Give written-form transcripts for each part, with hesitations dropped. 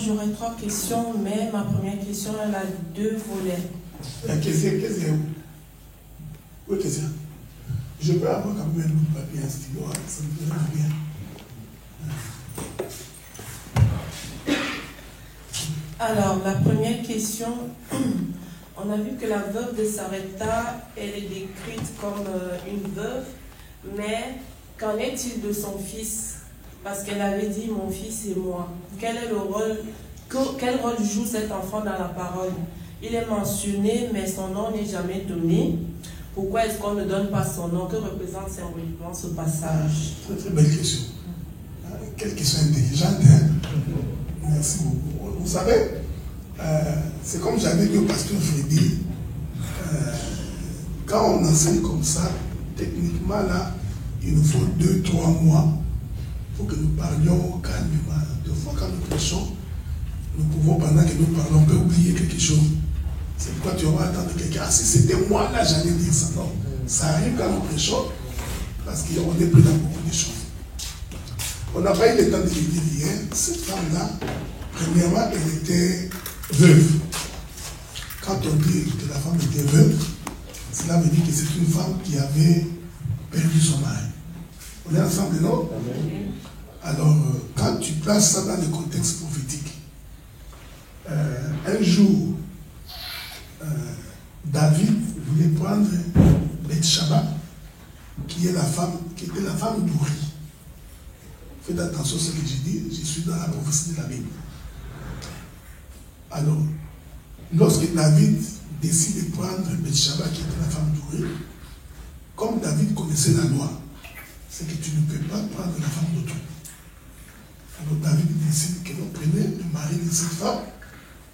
j'aurais 3 questions, mais ma première question, elle a 2 volets. La question, qu'est-ce que oui, question. Je peux avoir quand même un bout de papier, un stylo, ça me ferait bien. Alors, la première question, on a vu que la veuve de Sarepta, elle est décrite comme une veuve, mais qu'en est-il de son fils? Parce qu'elle avait dit, mon fils et moi. Quel rôle joue cet enfant dans la parole? Il est mentionné, mais son nom n'est jamais donné. Pourquoi est-ce qu'on ne donne pas son nom? Que représente symboliquement ce passage? Très très belle question. Quelle question intelligente, hein? Merci beaucoup. Vous savez, c'est comme j'avais dit au pasteur Freddy, quand on enseigne comme ça, techniquement là, il nous faut 2-3 mois pour que nous parlions calmement. Deux fois quand nous prêchons, nous pouvons, pendant que nous parlons, on peut oublier quelque chose. C'est pourquoi tu vas attendre quelqu'un. Ah, si c'était moi là, j'allais dire ça. Non, ça arrive quand nous prêchons, parce qu'on est pris dans beaucoup de choses. On n'a pas eu le temps de le dire hier. Cette femme-là, premièrement, elle était veuve. Quand on dit que la femme était veuve, cela veut dire que c'est une femme qui avait perdu son mari. On est ensemble, non? Alors, quand tu places ça dans le contexte prophétique, un jour, David voulait prendre Bathsheba, qui était la femme d'Uri. Faites attention à ce que j'ai dit, je suis dans la prophétie de la Bible. Alors, lorsque David décide de prendre Bathsheba, qui était la femme d'Uri, comme David connaissait la loi, c'est que tu ne peux pas prendre la femme d'autrui. Alors David décide que l'on prenait le mari de cette femme,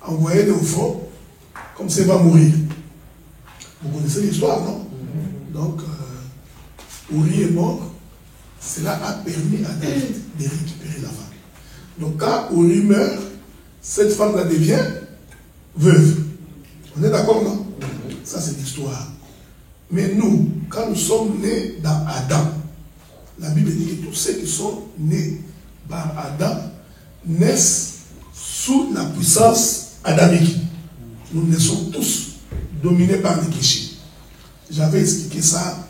envoyait-le au fond, comme ça il va mourir. Vous connaissez l'histoire, non? Donc, Uri est mort, cela a permis à David de récupérer la femme. Donc quand Uri meurt, cette femme-là devient veuve. On est d'accord, non? Ça c'est l'histoire. Mais nous, quand nous sommes nés dans Adam, la Bible dit que tous ceux qui sont nés par Adam naissent sous la puissance adamique. Nous naissons tous dominés par le péché. J'avais expliqué ça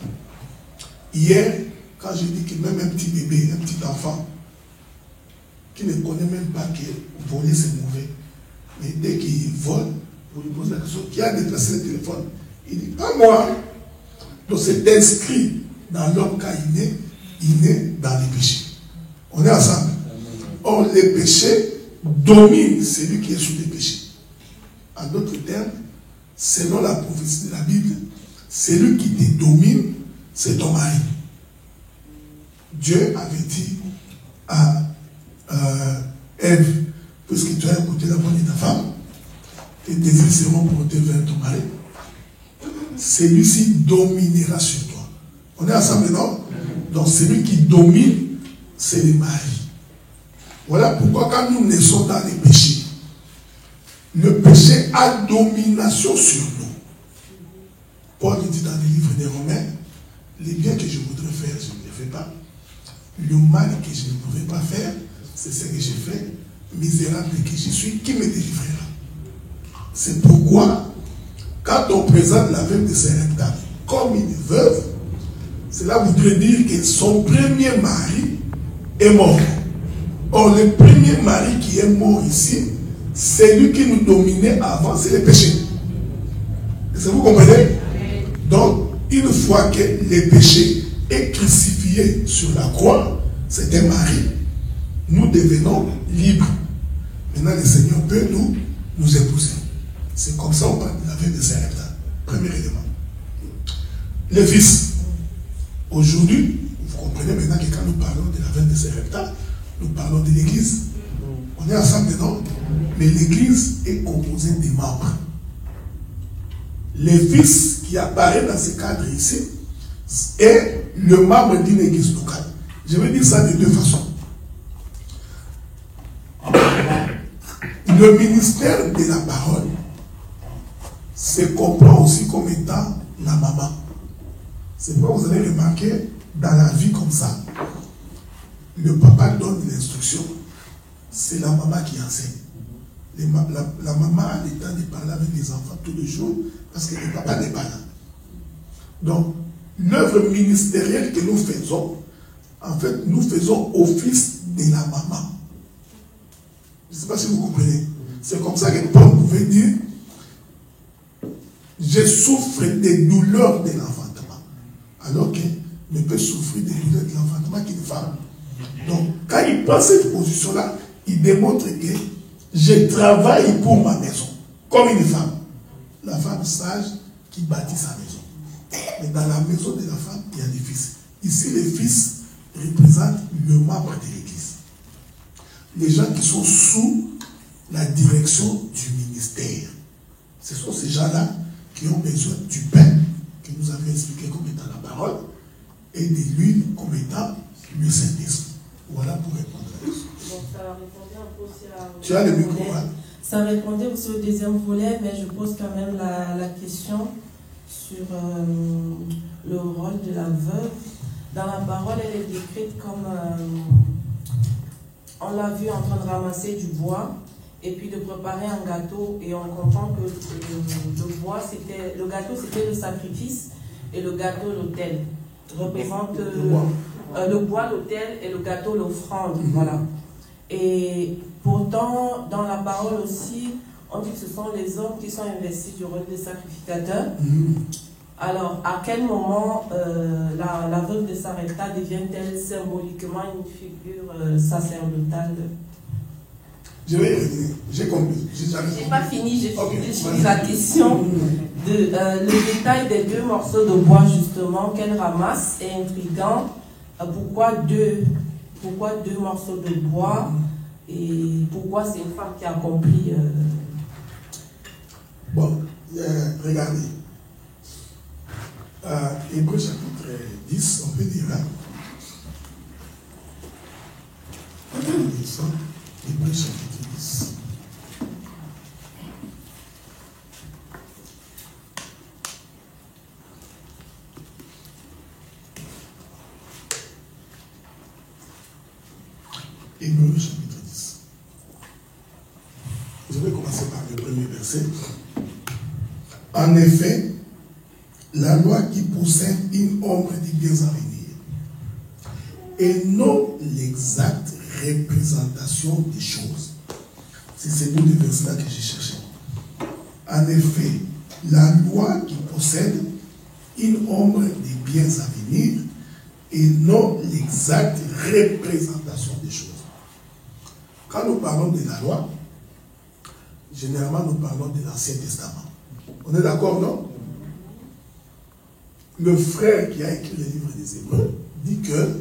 hier quand j'ai dit que même un petit bébé, un petit enfant qui ne connaît même pas que voler c'est mauvais, mais dès qu'il vole, vous lui posez la question, qui a déplacé le téléphone? Il dit, pas moi. Donc c'est inscrit dans l'homme quand il naît dans les péchés. On est ensemble. Or, les péchés dominent celui qui est sous les péchés. En d'autres termes, selon la prophétie de la Bible, celui qui te domine, c'est ton mari. Dieu avait dit à Ève, puisque tu as écouté la voix de ta femme, tes désirs seront portés vers ton mari. Celui-ci dominera sur toi. On est ensemble, non? Donc celui qui domine, c'est le mari. Voilà pourquoi quand nous naissons dans les péchés, le péché a domination sur nous. Paul dit dans les livres des Romains, les biens que je voudrais faire, je ne les fais pas. Le mal que je ne pouvais pas faire, c'est ce que j'ai fait. Misérable que je suis, qui me délivrera? C'est pourquoi, quand on présente la veuve de Sarepta comme une veuve, cela voudrait dire que son premier mari est mort. Or, le premier mari qui est mort ici, c'est lui qui nous dominait avant, c'est le péché. Est-ce que vous comprenez? Donc, une fois que le péché est crucifié sur la croix, c'est un mari, nous devenons libres. Maintenant, le Seigneur peut nous épouser. C'est comme ça qu'on parle de la veuve de Sarepta. Premier élément. Le fils. Aujourd'hui, vous comprenez maintenant que quand nous parlons de la veuve de Sarepta, nous parlons de l'église. On est ensemble dedans. Mais l'église est composée des membres. Le fils qui apparaît dans ce cadre ici est le membre d'une église locale. Je vais dire ça de deux façons. Le ministère de la parole se comprend aussi comme étant la maman. C'est pourquoi vous allez remarquer dans la vie comme ça, le papa donne l'instruction, c'est la maman qui enseigne. la maman a le temps de parler avec les enfants tous les jours parce que le papa n'est pas là. Donc, l'œuvre ministérielle que nous faisons, en fait, nous faisons office de la maman. Je ne sais pas si vous comprenez. C'est comme ça que Paul pouvait dire, je souffre des douleurs de l'enfantement. Alors qu'il ne peut souffrir des douleurs de l'enfantement qu'une femme. Donc, quand il prend cette position-là, il démontre que je travaille pour ma maison, comme une femme. La femme sage qui bâtit sa maison. Mais dans la maison de la femme, il y a des fils. Ici, les fils représentent le membre de l'Église. Les gens qui sont sous la direction du ministère. Ce sont ces gens-là qui ont besoin du pain, que nous avions expliqué comme étant la parole, et de l'huile comme étant le Saint-Esprit. Voilà pour répondre à ça. Donc ça répondait un peu aussi à... Tu as le micro, hein? Ça répondait aussi au deuxième volet, mais je pose quand même la question sur le rôle de la veuve. Dans la parole, elle est décrite comme... on l'a vu en train de ramasser du bois et puis de préparer un gâteau, et on comprend que le gâteau c'était le sacrifice et le gâteau l'autel. Représente le bois l'autel et le gâteau l'offrande. Voilà. Et pourtant, dans la parole aussi, on dit que ce sont les hommes qui sont investis du rôle de sacrificateur. Alors, à quel moment la veuve de Sarepta devient-elle symboliquement une figure sacerdotale? Je vais y revenir. J'ai compris. J'ai pas fini, j'ai fini la question. Le détail des 2 morceaux de bois, justement, qu'elle ramasse est intriguant. Pourquoi deux morceaux de bois, et pourquoi c'est une femme qui a accompli... Bon, regardez. Hébreux chapitre 10, on peut dire là. Hébreux chapitre 10. Hébreux chapitre 10. Je vais commencer par le premier verset. En effet, la loi qui possède une ombre des biens à venir, et non l'exacte représentation des choses. C'est ces 2 versets-là que j'ai cherché. En effet, la loi qui possède une ombre des biens à venir, et non l'exacte représentation des choses. Quand nous parlons de la loi, généralement nous parlons de l'Ancien Testament. On est d'accord, non? Le frère qui a écrit le livre des Hébreux dit que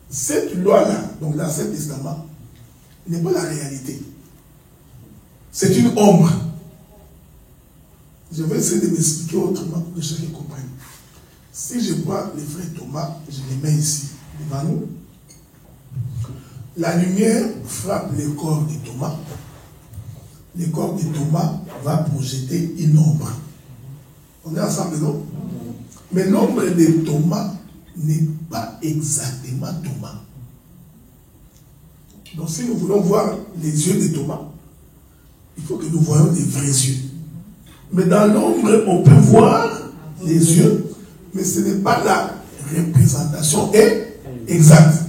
cette loi-là, donc l'Ancien Testament, n'est pas la réalité. C'est une ombre. Je vais essayer de m'expliquer autrement pour que chacun comprenne. Si je prends les frères Thomas, je les mets ici, devant nous. La lumière frappe le corps de Thomas. Le corps de Thomas va projeter une ombre. On est ensemble, non? Mais l'ombre de Thomas n'est pas exactement Thomas. Donc si nous voulons voir les yeux de Thomas, il faut que nous voyions les vrais yeux. Mais dans l'ombre, on peut voir les yeux, mais ce n'est pas la représentation exacte.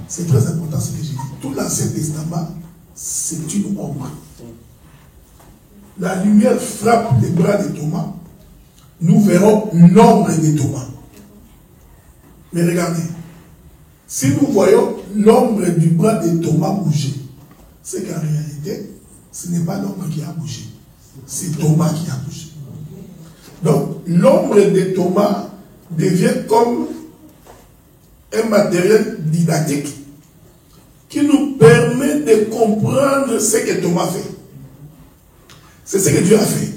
C'est très important ce que j'ai dit. Tout l'Ancien Testament, c'est une ombre. La lumière frappe les bras de Thomas, nous verrons l'ombre de Thomas. Mais regardez, si nous voyons l'ombre du bras de Thomas bouger, c'est qu'en réalité, ce n'est pas l'ombre qui a bougé, c'est Thomas qui a bougé. Donc, l'ombre de Thomas devient comme un matériel didactique qui nous permet de comprendre ce que Thomas fait. C'est ce que Dieu a fait.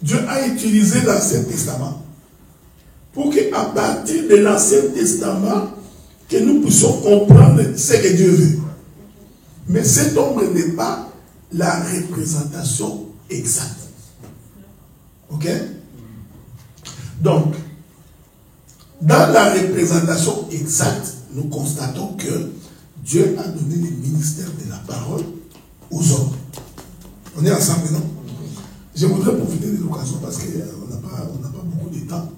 Dieu a utilisé l'Ancien Testament pour qu'à partir de l'Ancien Testament, que nous puissions comprendre ce que Dieu veut. Mais cette ombre n'est pas la représentation exacte. Ok? Donc, dans la représentation exacte, nous constatons que Dieu a donné le ministère de la parole aux hommes. On est ensemble, non? Je voudrais profiter de l'occasion parce qu'on n'a pas beaucoup de temps.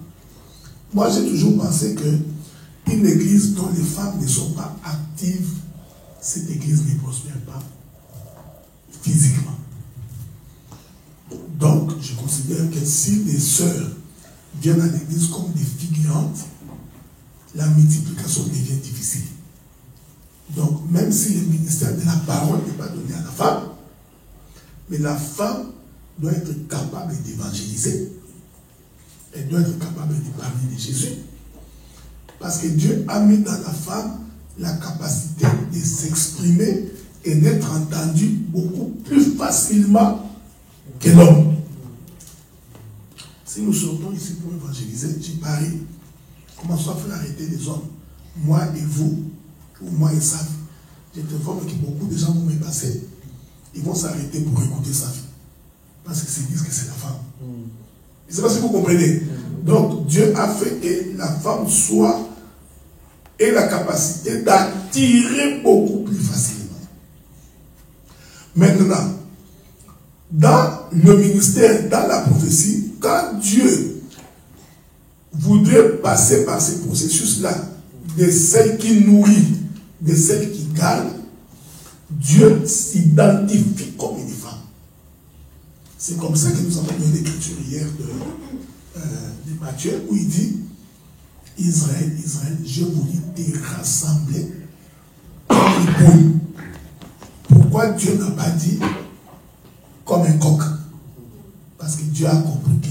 Moi, j'ai toujours pensé qu'une église dont les femmes ne sont pas actives, cette église ne prospère pas physiquement. Donc, je considère que si les sœurs viennent à l'église comme des figurantes, la multiplication devient difficile. Donc, même si le ministère de la parole n'est pas donné à la femme, mais la femme doit être capable d'évangéliser. Elle doit être capable de parler de Jésus. Parce que Dieu a mis dans la femme la capacité de s'exprimer et d'être entendue beaucoup plus facilement que l'homme. Si nous sortons ici pour évangéliser, je parie, commençons à faire arrêter les hommes. Moi et vous, ou moi et Safi. Je t'informe que beaucoup de gens vont me passer. Ils vont s'arrêter pour écouter Safi. Parce qu'ils se disent que c'est la femme. Je ne sais pas si vous comprenez. Donc, Dieu a fait que la femme ait la capacité d'attirer beaucoup plus facilement. Maintenant, dans le ministère, dans la prophétie, quand Dieu voudrait passer par ces processus-là, de celle qui nourrit, de celle qui garde, Dieu s'identifie comme une femme. C'est comme ça que nous avons lu l'écriture hier de Matthieu, où il dit, Israël, Israël, je voulais te rassembler comme une poule. Pourquoi Dieu n'a pas dit comme un coq? Parce que Dieu a compris que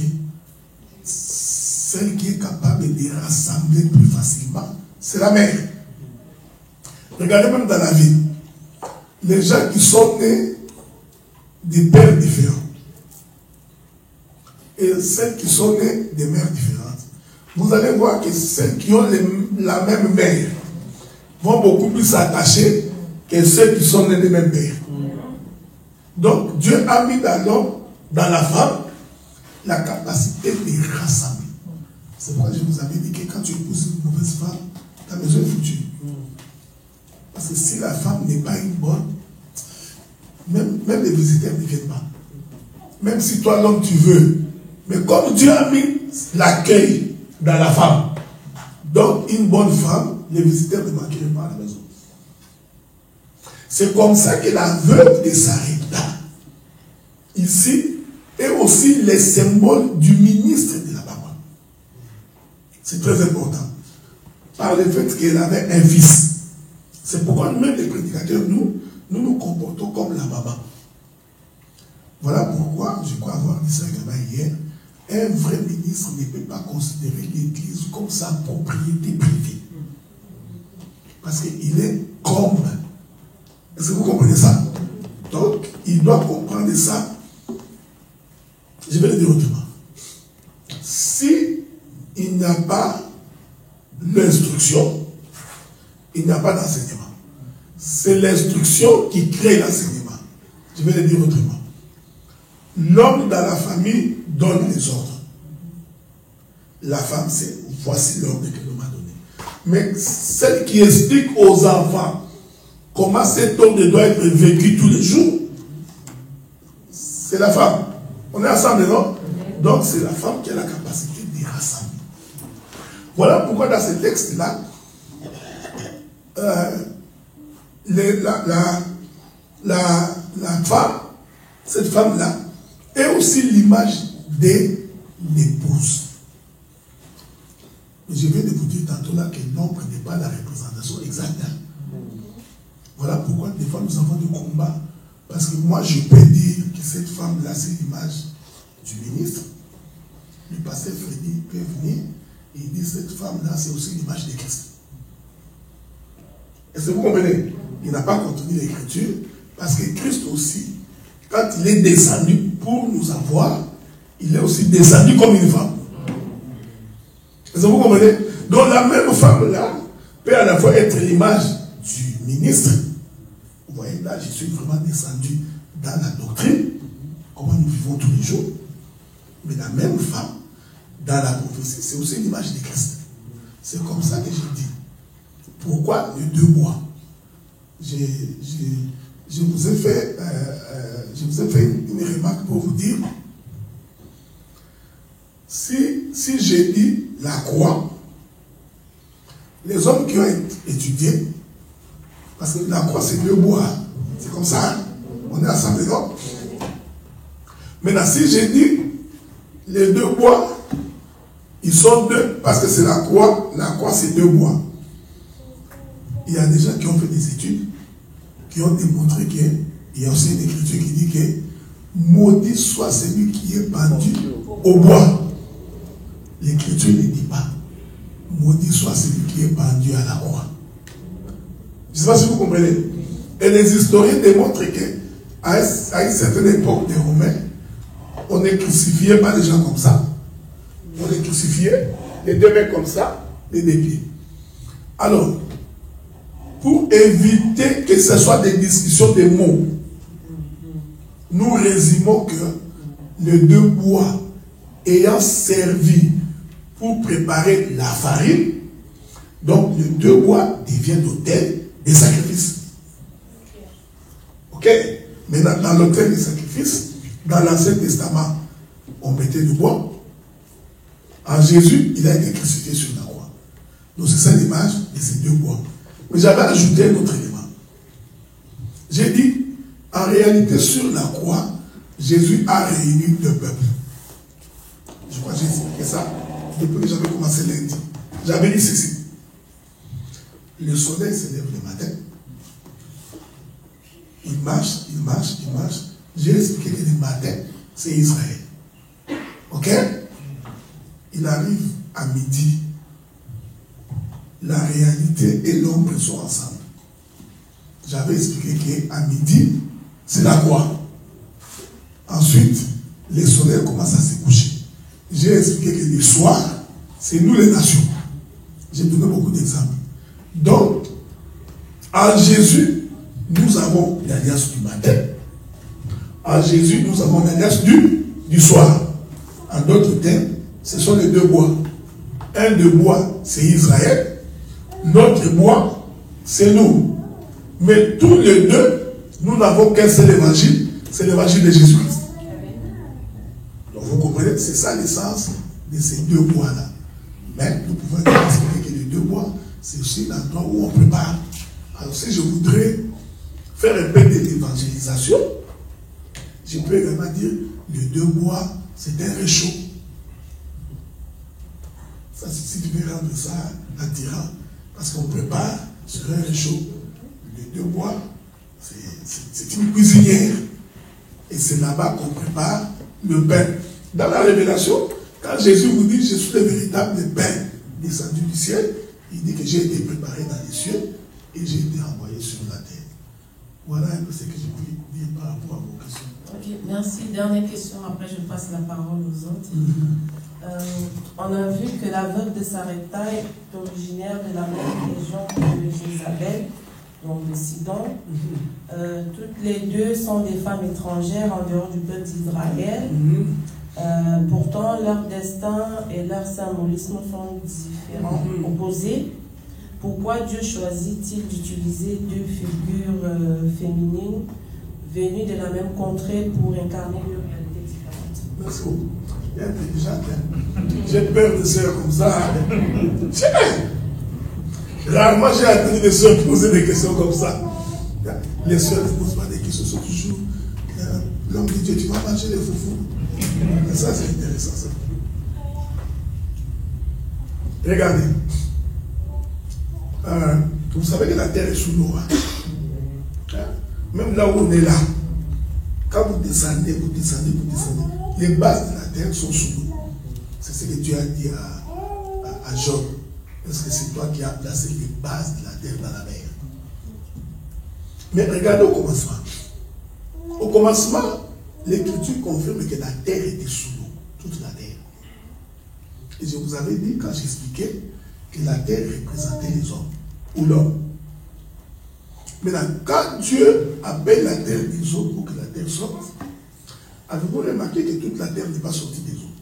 celle qui est capable de rassembler plus facilement, c'est la mère. Regardez même dans la vie, les gens qui sont nés des pères différents et celles qui sont nées des mères différentes, vous allez voir que celles qui ont la même mère vont beaucoup plus s'attacher que ceux qui sont nés des mêmes pères. Donc Dieu a mis dans l'homme, dans la femme, la capacité de rassembler. C'est pourquoi je vous avais dit que quand tu épouses une mauvaise femme, ta maison est foutue. Parce que si la femme n'est pas une bonne, même les visiteurs ne viennent pas. Même si toi l'homme tu veux. Mais comme Dieu a mis l'accueil dans la femme, donc une bonne femme, les visiteurs ne manqueront pas à la maison. C'est comme ça que la veuve de Sarepta, ici, est aussi le symbole du ministre de la parole. C'est très important. Par le fait qu'elle avait un fils. C'est pourquoi nous-mêmes, les prédicateurs, nous comportons comme la maman. Voilà pourquoi, je crois avoir dit ça hier, un vrai ministre ne peut pas considérer l'Église comme sa propriété privée. Parce qu'il est comme. Est-ce que vous comprenez ça? Donc, il doit comprendre ça. Je vais le dire autrement. Si il n'y a pas l'instruction, il n'y a pas d'enseignement. C'est l'instruction qui crée l'enseignement. Je vais le dire autrement. L'homme dans la famille donne les ordres. La femme, c'est voici l'ordre que l'homme a donné. Mais celle qui explique aux enfants comment cet ordre doit être vécu tous les jours, c'est la femme. On est ensemble, non? Donc c'est la femme qui a la capacité de rassembler. Voilà pourquoi dans ce texte-là, la femme, cette femme-là, est aussi l'image de l'épouse. Mais je viens de vous dire tantôt là que l'ombre n'est pas la représentation exacte. Voilà pourquoi des fois nous avons des combats. Parce que moi je peux dire que cette femme-là c'est l'image du ministre. Le pasteur Freddy peut venir et il dit cette femme-là c'est aussi l'image de Christ. Est-ce que vous comprenez? Il n'a pas contenu l'écriture parce que Christ aussi, quand il est descendu pour nous avoir, il est aussi descendu comme une femme. Est-ce que vous comprenez? Donc la même femme-là peut à la fois être l'image du ministre. Vous voyez, là, je suis vraiment descendu dans la doctrine, comment nous vivons tous les jours. Mais la même femme, dans la prophétie, c'est aussi l'image de Christ. C'est comme ça que j'ai dit. Pourquoi les deux bois? je vous ai fait une remarque pour vous dire, si j'ai dit la croix, les hommes qui ont étudié, parce que la croix c'est deux bois, c'est comme ça, hein? On est assemblés, non? Maintenant, si j'ai dit les deux bois, ils sont deux, parce que c'est la croix c'est deux bois. Il y a des gens qui ont fait des études, qui ont démontré qu'il y a aussi une écriture qui dit que maudit soit celui qui est pendu au bois. L'écriture ne dit pas maudit soit celui qui est pendu à la croix. Je ne sais pas si vous comprenez. Et les historiens démontrent qu'à une certaine époque des Romains, on ne crucifiait pas les gens comme ça. On les crucifiait, les deux mains comme ça, les deux pieds. Alors, pour éviter que ce soit des discussions de mots, nous résumons que les deux bois ayant servi pour préparer la farine, donc les deux bois deviennent l'autel des sacrifices. Ok? Mais dans l'autel des sacrifices, dans l'Ancien Testament, on mettait du bois. En Jésus, il a été crucifié sur la croix. Donc c'est ça l'image de ces deux bois. Mais j'avais ajouté un autre élément. J'ai dit, en réalité, sur la croix, Jésus a réuni deux peuples. Je crois que j'ai expliqué ça depuis que j'avais commencé lundi. J'avais dit ceci. Le soleil se lève le matin. Il marche. J'ai expliqué que le matin, c'est Israël. Ok? Il arrive à midi. La réalité et l'ombre sont ensemble. J'avais expliqué qu'à midi, c'est la croix. Ensuite, le soleil commence à se coucher. J'ai expliqué que le soir, c'est nous les nations. J'ai donné beaucoup d'exemples. Donc, en Jésus, nous avons l'alliance du matin. En Jésus, nous avons l'alliance du soir. En d'autres termes, ce sont les deux bois. Un de bois, c'est Israël. Notre bois, c'est nous. Mais tous les deux, nous n'avons qu'un seul évangile, c'est l'évangile de Jésus-Christ. Donc vous comprenez, c'est ça l'essence de ces deux bois-là. Mais nous pouvons expliquer que les deux bois, c'est aussi l'endroit où on prépare. Alors si je voudrais faire un peu de l'évangélisation, je peux également dire les deux bois, c'est un réchaud. Ça, si tu veux rendre ça attirant, parce qu'on prépare sur un réchaud. Les deux bois, c'est une cuisinière. Et c'est là-bas qu'on prépare le pain. Dans la révélation, quand Jésus vous dit, je suis le véritable pain descendu du ciel, il dit que j'ai été préparé dans les cieux et j'ai été envoyé sur la terre. Voilà un peu ce que je peux dire par rapport à vos questions. Ok, merci. Dernière question, après je passe la parole aux autres. On a vu que la veuve de Sarepta est originaire de la même région que Jézabel, donc de Sidon. Toutes les deux sont des femmes étrangères en dehors du peuple d'Israël. Pourtant, leur destin et leur symbolisme sont différents, opposés. Pourquoi Dieu choisit-il d'utiliser deux figures féminines venues de la même contrée pour incarner deux réalités différentes? Merci beaucoup. Il est intelligent. J'ai peur de sœurs comme ça. Rarement j'ai entendu des sœurs poser des questions comme ça. Les sœurs ne posent pas des questions, sont toujours l'homme de Dieu, tu vas manger les foufous. Et ça, c'est intéressant. Ça. Regardez. Vous savez que la terre est sous l'eau. Même là où on est là, quand vous descendez, les bases de la terre sont sous l'eau. C'est ce que Dieu a dit à Job. Parce que c'est toi qui as placé les bases de la terre dans la mer. Mais regardez au commencement. Au commencement, l'Écriture confirme que la terre était sous l'eau. Toute la terre. Et je vous avais dit, quand j'expliquais, que la terre représentait les hommes. Ou l'homme. Maintenant, quand Dieu appelle la terre des eaux pour que la terre sorte, avez-vous remarqué que toute la terre n'est pas sortie des eaux?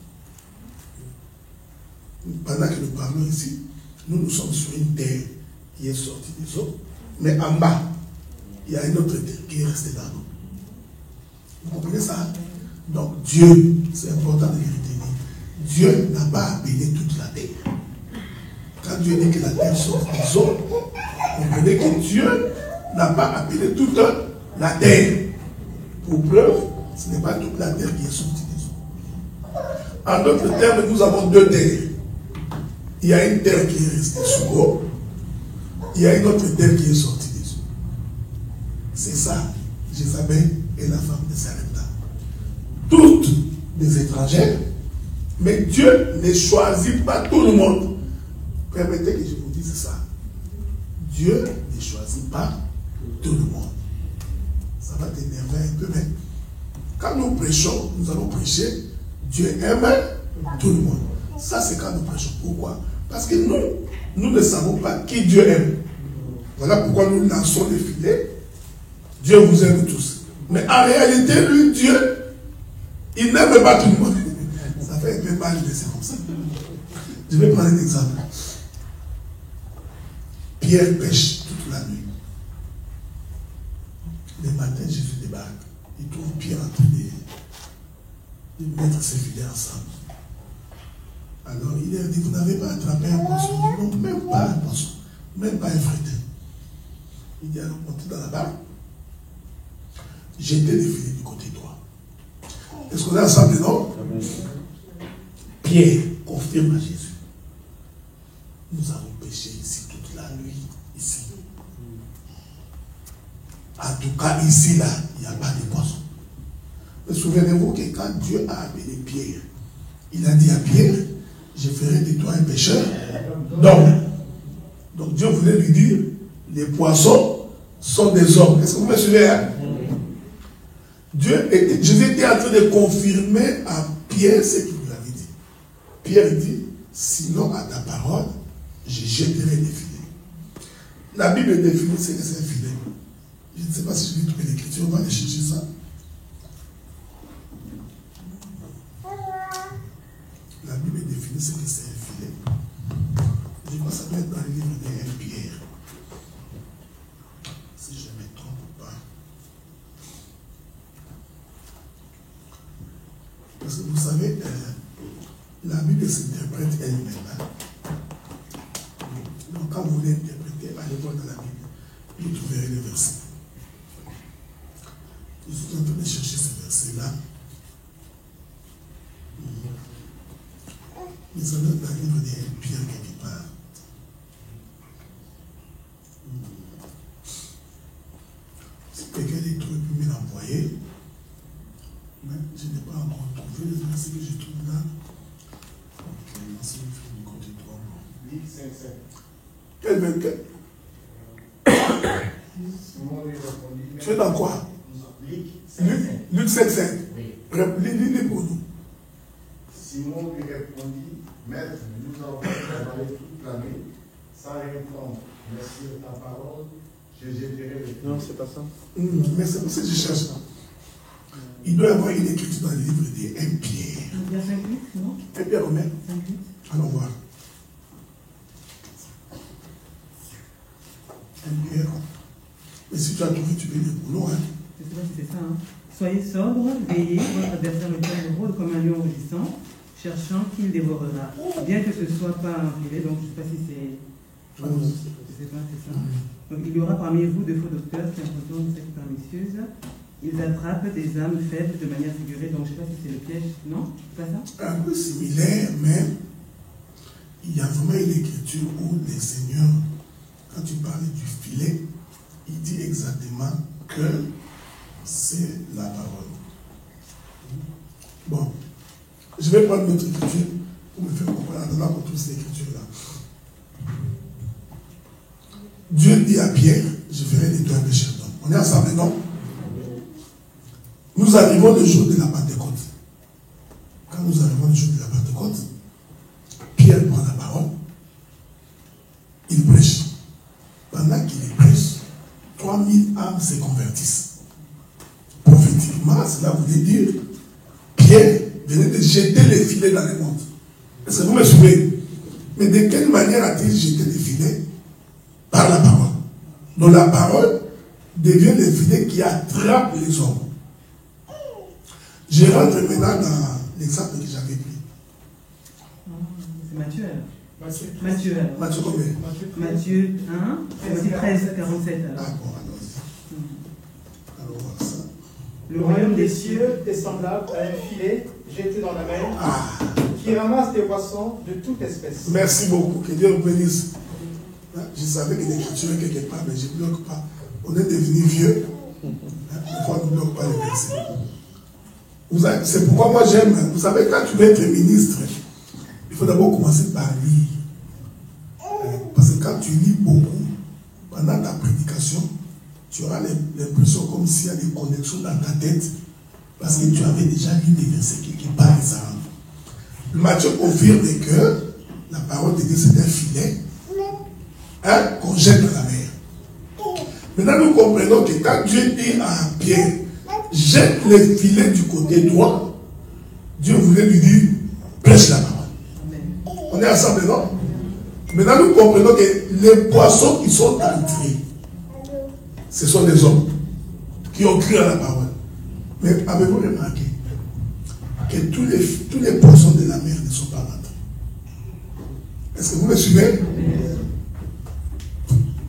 Pendant que nous parlons ici, nous sommes sur une terre qui est sortie des eaux, mais en bas, il y a une autre terre qui est restée dans nous. Vous comprenez ça? Donc Dieu, c'est important de le retenir. Dieu n'a pas appelé toute la terre. Quand Dieu dit que la terre sort des eaux, comprenez que Dieu n'a pas appelé toute la terre. Pour preuve, ce n'est pas toute la terre qui est sortie des eaux. En d'autres termes, nous avons deux terres. Il y a une terre qui est restée sous l'eau. Il y a une autre terre qui est sortie des eaux. C'est ça, Jézabel et la femme de Sarepta. Toutes des étrangères, mais Dieu ne choisit pas tout le monde. Permettez que je vous dise ça. Dieu ne choisit pas tout le monde. Ça va t'énerver un peu, mais quand nous prêchons, nous allons prêcher, Dieu aime tout le monde. Ça, c'est quand nous prêchons. Pourquoi? Parce que nous ne savons pas qui Dieu aime. Voilà pourquoi nous lançons les filets. Dieu vous aime tous. Mais en réalité, lui, Dieu, il n'aime pas tout le monde. Ça fait un peu mal de laisser comme ça. Je vais prendre un exemple. Pierre pêche toute la nuit. Le matin, Jésus débarque. Il trouve Pierre en train de mettre ses filets ensemble. Alors il leur dit, vous n'avez pas attrapé un poisson? Non, même pas un poisson. Même pas un frétin. Il dit, alors montez dans la barque. Jetez les filets du côté droit. Est-ce qu'on est ensemble, non? Pierre confirme à Jésus. Nous avons pêché ici toute la nuit. Ici. En tout cas, ici, là, il n'y a pas de poisson. Mais souvenez-vous que quand Dieu a appelé Pierre, il a dit à Pierre, je ferai de toi un pêcheur d'hommes. Donc Dieu voulait lui dire, les poissons sont des hommes. Est-ce que vous me suivez? Hein? Jésus était en train de confirmer à Pierre ce qu'il lui avait dit. Pierre dit, sinon à ta parole, je jetterai des filets. La Bible définit ce que c'est un filet. Je ne sais pas si je vais trouver l'écriture, on va aller chercher ça. La Bible définit ce que c'est un filet. Je crois que ça doit être dans le livre de Pierre. Si je ne me trompe pas. Parce que vous savez, la Bible s'interprète elle-même. Hein? Donc quand vous voulez interpréter, allez voir dans la Bible. Vous trouverez le verset. Je suis en train de chercher ce verset-là. Mais ça doit être dans le livre de Pierre quelque part. Si quelqu'un est trouvé, peut me l'envoyer. Mais je n'ai pas encore trouvé le verset que je trouve là. Ok, merci, je vais me compter trois mots. Luc 5,7. Quel verset? Tu es dans quoi? Luc 5,7. Lis pour nous. Simon lui répondit, Maître, nous avons travaillé toute la nuit sans rien prendre. Mais sur ta parole, je jetterai le filet. Non, c'est pas ça. Mais c'est pour ça que je cherche ça. Il doit y avoir une écriture dans le livre de 1 Pierre. Il y a 5 minutes, non? 1 Pierre Romain. 5 minutes. Allons voir. 1 Pierre. Mais si tu as trouvé, tu peux lire pour nous. Hein. Je ne sais pas si c'est ça. Hein. Soyez sobres, veillez, votre adversaire le tient rôle comme un lion rugissant, cherchant qui le dévorera. Bien que ce ne soit pas un filet, donc je ne sais pas si c'est. Je ne sais pas, c'est ça. Donc il y aura parmi vous de faux docteurs qui introduisent des sectes pernicieuses. Ils attrapent des âmes faibles de manière figurée, donc je ne sais pas si c'est le piège. Non? C'est pas ça? Un peu similaire, mais il y a vraiment une écriture où le Seigneur, quand tu parlais du filet, il dit exactement que c'est la parole. Bon, je vais prendre notre écriture pour me faire comprendre là pour toutes ces écritures-là. Dieu dit à Pierre, je ferai de toi un pécheur d'homme. On est ensemble, non? Nous arrivons le jour de la Pentecôte. Quand nous arrivons le jour de la Pentecôte, Pierre prend la parole, il prêche. Pendant qu'il prêche, 3000 âmes se convertissent. Prophétiquement, cela voulait dire Pierre venait de jeter les filets dans le monde. Est-ce que vous me souvenez? Mais de quelle manière a-t-il jeté les filets? Par la parole. Donc la parole devient le filet qui attrape les hommes. Je rentre maintenant dans l'exemple que j'avais pris. C'est Matthieu alors. Matthieu combien? Matthieu 1, verset 13, 47 alors. D'accord, alors voilà ça. Le royaume des cieux est semblable à un filet jeté dans la mer qui ramasse des poissons de toute espèce. Merci beaucoup, que Dieu vous bénisse. Je savais que l'écriture est quelque part, mais je ne bloque pas. On est devenu vieux. Des fois, on ne bloque pas les versets. C'est pourquoi moi j'aime. Vous savez, quand tu veux être ministre, il faut d'abord commencer par lire. Parce que quand tu lis beaucoup, pendant ta prédication, tu auras l'impression comme s'il y a des connexions dans ta tête. Parce que tu avais déjà lu des versets qui parlent de ça. Matthieu confirme que la parole de Dieu c'est un filet qu'on jette dans la mer. Maintenant nous comprenons que quand Dieu dit à Pierre, jette le filet du côté droit, Dieu voulait lui dire, prêche la parole. On est ensemble, non? Maintenant nous comprenons que les poissons qui sont entrés, ce sont des hommes qui ont cru à la parole. Mais avez-vous remarqué que tous les poissons de la mer ne sont pas rentrés? Est-ce que vous me suivez?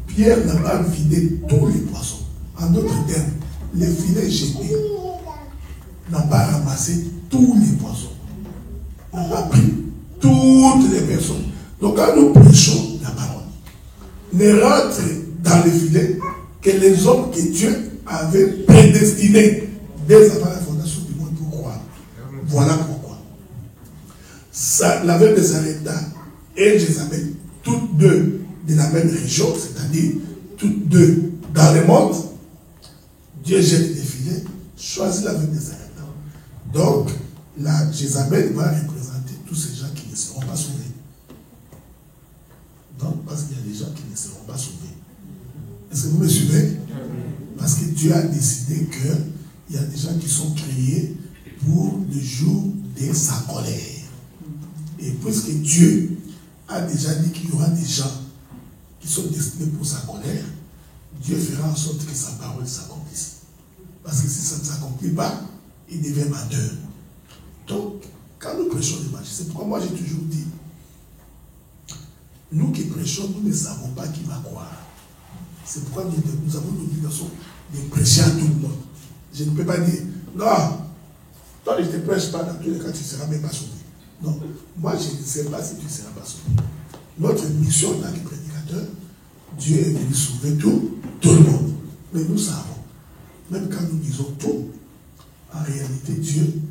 Pierre n'a pas vidé tous les poissons. En d'autres termes, les filets jetés n'ont pas ramassé tous les poissons. Il n'a pas pris toutes les personnes. Donc quand nous prêchons la parole, ne rentre dans les filets que les hommes que Dieu avait prédestinés dès avant la fondation du monde pour croire. Voilà pourquoi. La veuve de Zarepta et Jézabel, toutes deux de la même région, c'est-à-dire toutes deux dans le monde, Dieu jette des filets, choisit la veuve de Zarepta. Donc, la Jézabel va représenter tous ces gens qui ne seront pas sauvés. Donc, parce qu'il y a des gens qui ne seront pas sauvés. Est-ce que vous me suivez? Parce que Dieu a décidé qu'il y a des gens qui sont créés pour le jour de sa colère. Et puisque Dieu a déjà dit qu'il y aura des gens qui sont destinés pour sa colère, Dieu fera en sorte que sa parole s'accomplisse. Parce que si ça ne s'accomplit pas, il devient menteur. Donc, quand nous prêchons l'évangile, c'est pourquoi moi j'ai toujours dit, nous qui prêchons, nous ne savons pas qui va croire. C'est pourquoi nous avons l'obligation de prêcher à tout le monde. Je ne peux pas dire, non, toi je ne te prêche pas, dans tous les cas tu ne seras même pas sauvé. Non, moi je ne sais pas si tu ne seras pas sauvé. Notre mission en tant que prédicateur, Dieu est venu sauver tout le monde. Mais nous savons, même quand nous disons tout, en réalité Dieu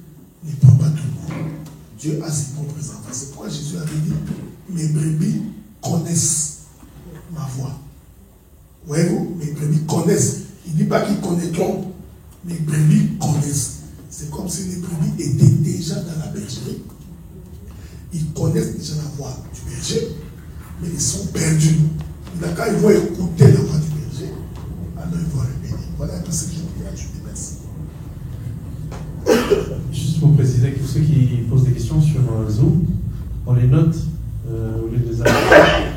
ne prend pas tout le monde. Dieu a ses propres enfants. C'est pourquoi Jésus avait dit, mes brebis connaissent ma voix. Voyez-vous, mes brebis connaissent. Il ne dit pas qu'ils connaîtront. Mes brebis connaissent. C'est comme si les brebis étaient déjà dans la bergerie. Ils connaissent déjà la voix du berger, mais ils sont perdus. Mais quand ils vont écouter la voix du berger, alors ils vont revenir. Voilà un peu ce qu'il y a. Je vous remercie. Juste pour préciser que tous ceux qui posent des questions sur Zoom, on les note au lieu de les arrêter.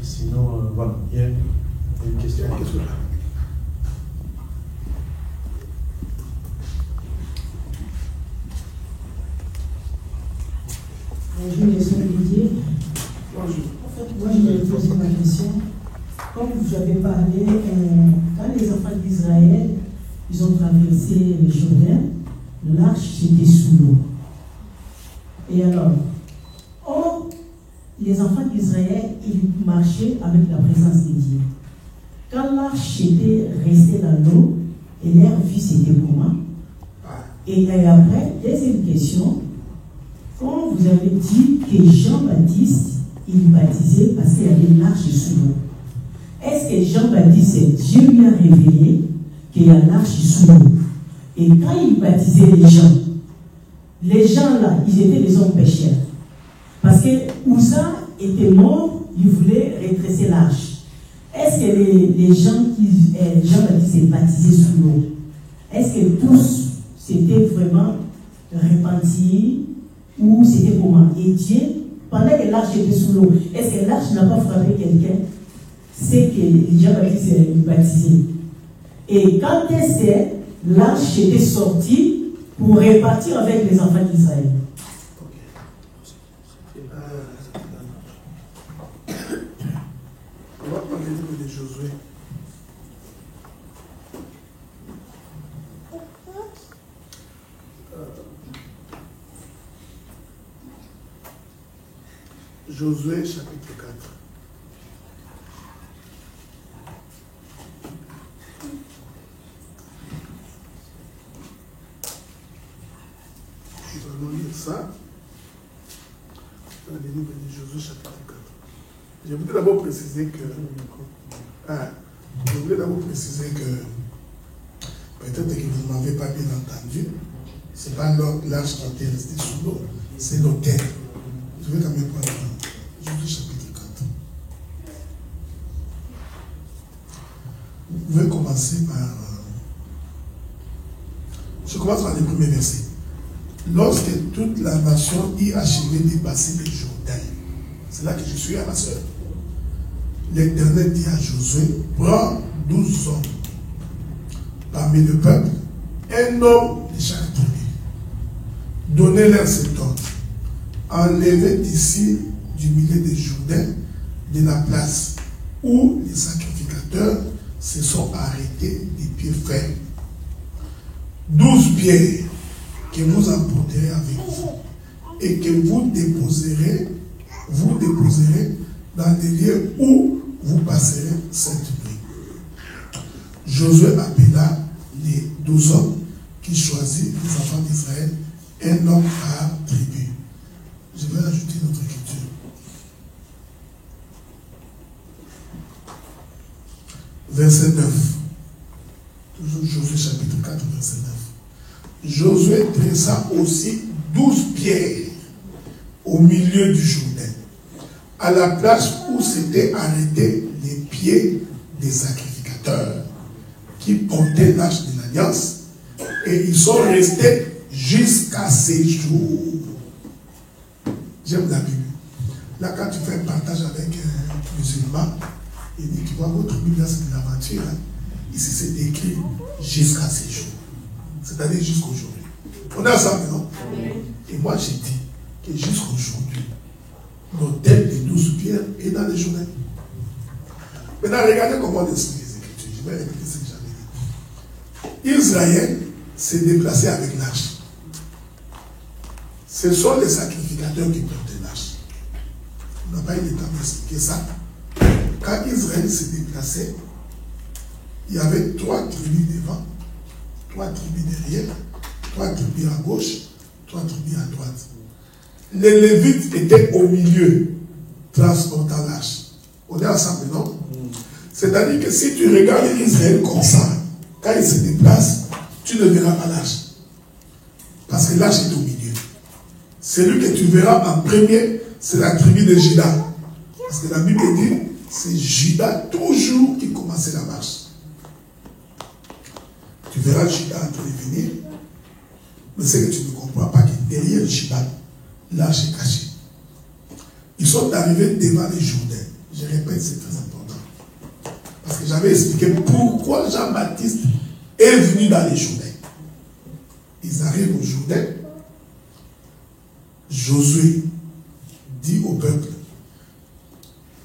Sinon, voilà, il y a une question. Bonjour, monsieur Olivier. Bonjour. En fait, moi, je vais poser ma question. Comme vous avez parlé, quand les enfants d'Israël, ils ont traversé le Jourdain, l'arche était sous l'eau. Et alors, les enfants d'Israël, ils marchaient avec la présence de Dieu. Quand l'arche était restée dans l'eau, et leur vie c'était comment? Et après, deuxième question, quand vous avez dit que Jean-Baptiste, il baptisait parce qu'il y avait une arche sous l'eau, est-ce que Jean-Baptiste, Dieu lui a révélé qu'il y a une arche sous l'eau? Et quand il baptisait les gens là, ils étaient des hommes pécheurs. Parce que Ouza était mort, il voulait redresser l'arche. Est-ce que les gens qui Jean-Baptiste est baptisé sous l'eau, est-ce que tous c'était vraiment repentis ou c'était comment? Et Dieu, pendant que l'arche était sous l'eau, est-ce que l'arche n'a pas frappé quelqu'un? C'est que Jean-Baptiste est baptisé. Et quand est-ce que l'arche était sortie pour répartir avec les enfants d'Israël? On va prendre le livre de Josué. Josué chapitre 4. Nous allons lire ça dans le livre de Josué chapitre 4. Je voudrais d'abord préciser que peut-être que vous ne m'avez pas bien entendu. Ce n'est pas l'arche qui était restée sous l'eau, c'est l'autel. Je vais quand même prendre Josué chapitre 4. Vous pouvez commencer par... Je commence par les premiers versets. Lorsque toute la nation y achevait de passer le Jourdain, c'est là que je suis à ma soeur. L'Éternel dit à Josué, prends 12 hommes parmi le peuple, un homme de chaque tribu. Donnez-leur cet ordre. Enlevez d'ici du milieu des Jourdains, de la place où les sacrificateurs se sont arrêtés des pieds fermes. 12 pierres que vous emporterez avec vous et que vous déposerez dans des lieux où vous passerez cette nuit. Josué appela les 12 hommes qui choisirent les enfants d'Israël, un homme par tribu. Je vais ajouter notre écriture. Verset 9. Toujours Josué chapitre 4, verset 9. Josué dressa aussi 12 pierres au milieu du Jourdain, à la place où s'étaient arrêtés les pieds des sacrificateurs qui portaient l'arche de l'alliance, et ils sont restés jusqu'à ces jours. J'aime la Bible. Là, quand tu fais un partage avec un musulman, il dit, tu vois, votre Bible, là, c'est de l'aventure. Hein. Ici, c'est écrit jusqu'à ces jours. C'est-à-dire jusqu'aujourd'hui. On est ensemble, non? Et moi, j'ai dit que jusqu'aujourd'hui, l'autel des 12 pierres est dans les journées. Maintenant, regardez comment on explique les Écritures. Je vais répéter ce que j'avais dit. Israël s'est déplacé avec l'arche. Ce sont les sacrificateurs qui portaient l'arche. On n'a pas eu le temps d'expliquer ça. Quand Israël s'est déplacé, il y avait 3 tribus devant, 3 tribus derrière, 3 tribus à gauche, 3 tribus à droite. Les Lévites étaient au milieu, transportant l'arche. On est ensemble, non? C'est-à-dire que si tu regardes Israël comme ça, quand il se déplace, tu ne verras pas l'arche. Parce que l'arche est au milieu. Celui que tu verras en premier, c'est la tribu de Juda. Parce que la Bible dit, c'est Juda toujours qui commençait la marche. Tu verras Juda en train de venir, mais c'est que tu ne comprends pas que derrière Juda, l'arche est cachée. Ils sont arrivés devant les Jourdains. Je répète, c'est très important. Parce que j'avais expliqué pourquoi Jean-Baptiste est venu dans les Jourdains. Ils arrivent au Jourdain. Josué dit au peuple,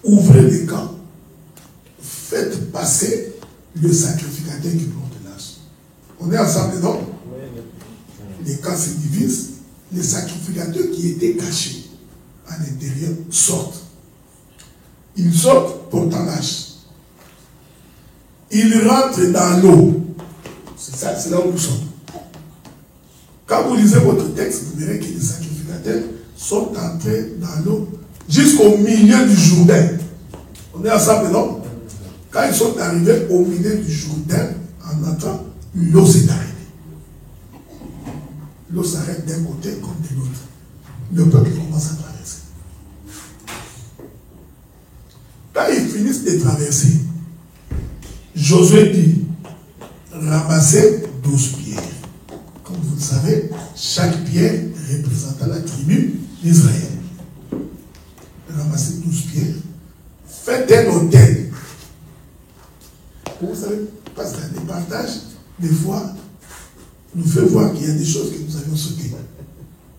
ouvrez les camps, faites passer le sacrificateur qui porte l'arche. On est ensemble, non? Les camps se divisent, les sacrificateurs qui étaient cachés à l'intérieur sortent. Ils sortent portant l'arche. Ils rentrent dans l'eau. C'est ça, c'est là où nous sommes. Quand vous lisez votre texte, vous verrez que les sacrificateurs sont entrés dans l'eau jusqu'au milieu du Jourdain. On est ensemble, non? Quand ils sont arrivés au milieu du Jourdain, en entrant, l'eau s'est arrêtée. L'eau s'arrête d'un côté comme de l'autre. Le peuple commence à traverser. Quand ils finissent de traverser, Josué dit, ramassez 12 pierres. Comme vous le savez, chaque pierre représentait la tribu d'Israël. Ramassez 12 pierres. Faites un autel. Vous savez, Parce que les partages, des fois, nous fait voir qu'il y a des choses que nous avions sautées.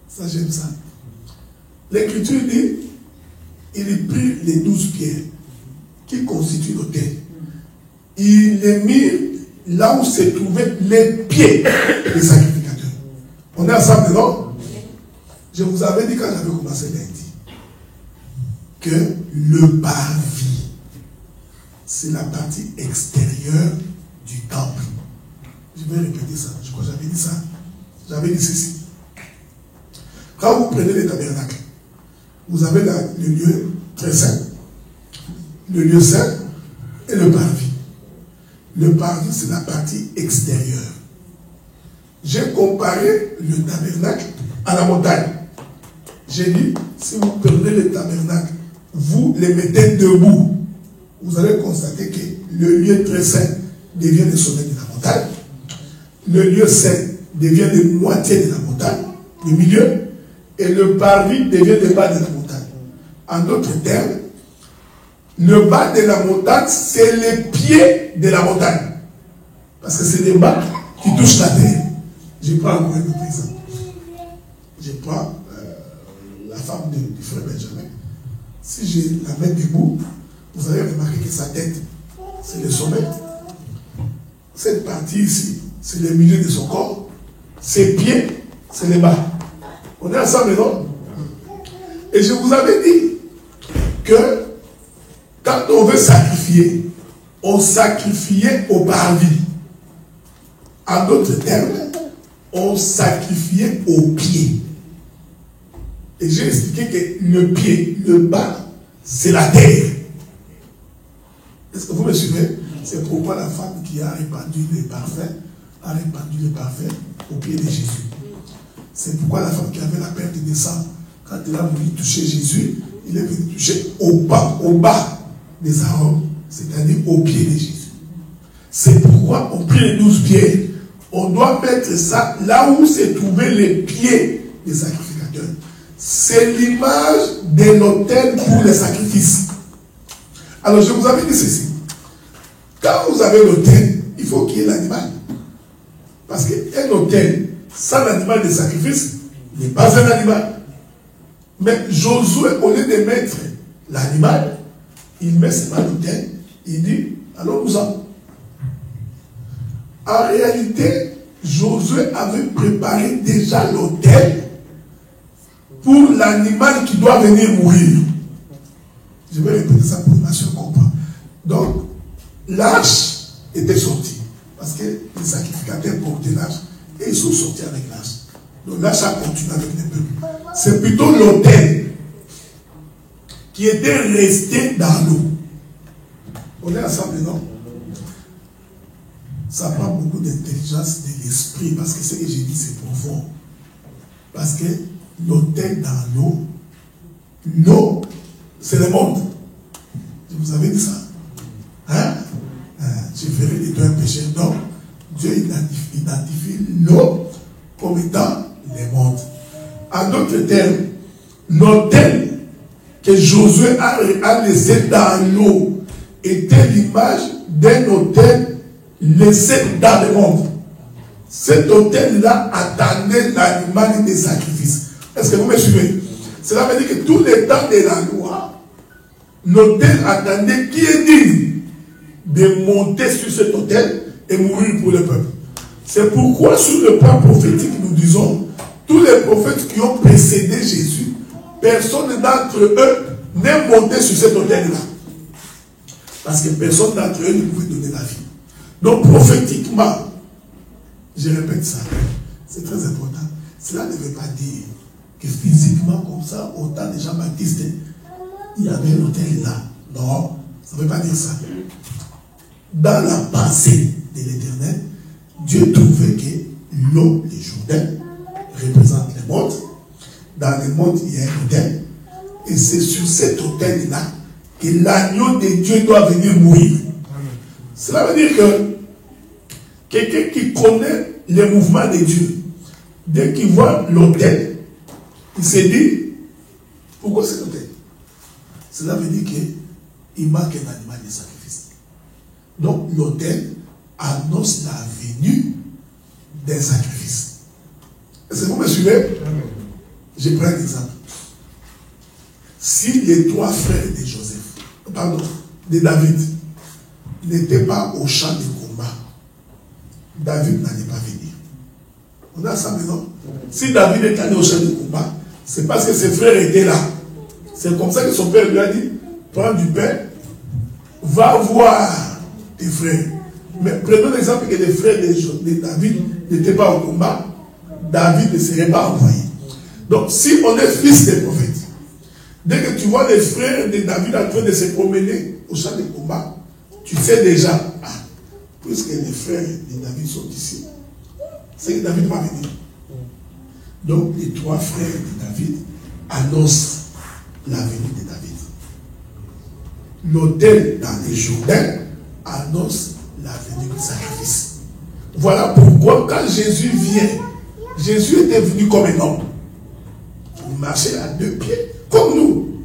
Ça, j'aime ça. L'Écriture dit, il prit les 12 pierres qui constituent l'autel. Il les mit là où se trouvaient les pieds des sacrificateurs. On est ensemble, non? Je vous avais dit quand j'avais commencé lundi que le parvis, c'est la partie extérieure du temple. Je vais répéter ça. Je crois que j'avais dit ça. J'avais dit ceci. Quand vous prenez les tabernacles, vous avez le lieu très saint, le lieu saint et le parvis. Le parvis, c'est la partie extérieure. J'ai comparé le tabernacle à la montagne. J'ai dit, si vous prenez le tabernacle, vous les mettez debout, vous allez constater que le lieu très saint devient le sommet de la montagne. Le lieu saint devient la moitié de la montagne, le milieu, et le parvis devient le bas de la montagne. En d'autres termes, le bas de la montagne, c'est les pieds de la montagne. Parce que c'est les bas qui touchent la terre. Je prends encore un autre exemple. Je prends la femme du frère Benjamin. Si je la mets debout, vous allez remarquer que sa tête, c'est le sommet. Cette partie ici, c'est le milieu de son corps. Ses pieds, c'est les bas. On est ensemble, non? Et je vous avais dit que quand on veut sacrifier, on sacrifiait au parvis. En d'autres termes, on sacrifiait au pied. Et j'ai expliqué que le pied, le bas, c'est la terre. Est-ce que vous me suivez? C'est pourquoi la femme qui a répandu les parfums a répandu les parfums au pied de Jésus. C'est pourquoi la femme qui avait la perte de sang, quand elle a voulu toucher Jésus, il est venu toucher au bas des arômes, c'est-à-dire au pied de Jésus. C'est pourquoi on prie les 12 pieds. On doit mettre ça là où se trouvaient les pieds des sacrificateurs. C'est l'image de l'autel pour les sacrifices. Alors je vous avais dit ceci. Quand vous avez l'autel, il faut qu'il y ait l'animal. Parce qu'un autel sans l'animal de sacrifice n'est pas un animal. Mais Josué, au lieu de mettre l'animal, il met ses mains à l'autel, il dit, allons-nous-en. En réalité, Josué avait préparé déjà l'autel pour l'animal qui doit venir mourir. Je vais répéter ça pour que la nation comprenne. Donc, l'arche était sortie. Parce que les sacrificateurs portaient l'arche et ils sont sortis avec l'arche. Donc l'arche a continué avec les peuples. C'est plutôt l'autel qui était resté dans l'eau. On est ensemble, non? Ça prend beaucoup d'intelligence de l'esprit parce que ce que j'ai dit c'est profond. Parce que l'autel dans l'eau, c'est le monde. Je vous avais dit ça. Hein? Je ferai de toi un péché. Donc, Dieu identifie l'eau comme étant le monde. En d'autres termes, l'autel que Josué a laissé dans l'eau était l'image d'un autel laissé dans le monde. Cet autel-là attendait l'animal des sacrifices. Est-ce que vous me suivez? Cela veut dire que tout le temps de la loi, l'autel attendait qui est digne de monter sur cet autel et mourir pour le peuple. C'est pourquoi sur le plan prophétique, nous disons, tous les prophètes qui ont précédé Jésus, personne d'entre eux n'est monté sur cet autel-là. Parce que personne d'entre eux ne pouvait donner la vie. Donc prophétiquement, je répète ça, c'est très important. Cela ne veut pas dire que physiquement comme ça, au temps de Jean-Baptiste, il y avait un autel là. Non, ça ne veut pas dire ça. Dans la pensée de l'Éternel, Dieu trouvait que l'eau, le Jourdain, représente le monde. Dans le monde, il y a un autel. Et c'est sur cet autel-là que l'agneau de Dieu doit venir mourir. Cela veut dire que quelqu'un qui connaît les mouvements de Dieu, dès qu'il voit l'autel, il se dit, pourquoi cet autel? Cela veut dire qu'il manque un animal de sacrifice. Donc l'autel annonce la venue d'un sacrifice. Est-ce que vous me suivez? Je prends un exemple. Si les 3 frères de Joseph, pardon, de David, n'étaient pas au champ de combat, David n'allait pas venir. On a ça maintenant. Si David est allé au champ de combat, c'est parce que ses frères étaient là. C'est comme ça que son père lui a dit, prends du pain, va voir tes frères. Mais prenons l'exemple que les frères de David n'étaient pas au combat, David ne serait pas envoyé. Donc si on est fils des prophètes, dès que tu vois les frères de David en train de se promener au champ de combat, tu sais déjà, puisque les frères de David sont ici, c'est que David va venir. Donc les 3 frères de David annoncent la venue de David. L'autel dans les Jourdains annonce la venue du sacrifice. Voilà pourquoi quand Jésus vient, Jésus était venu comme un homme. Il marchait à 2 pieds, comme nous.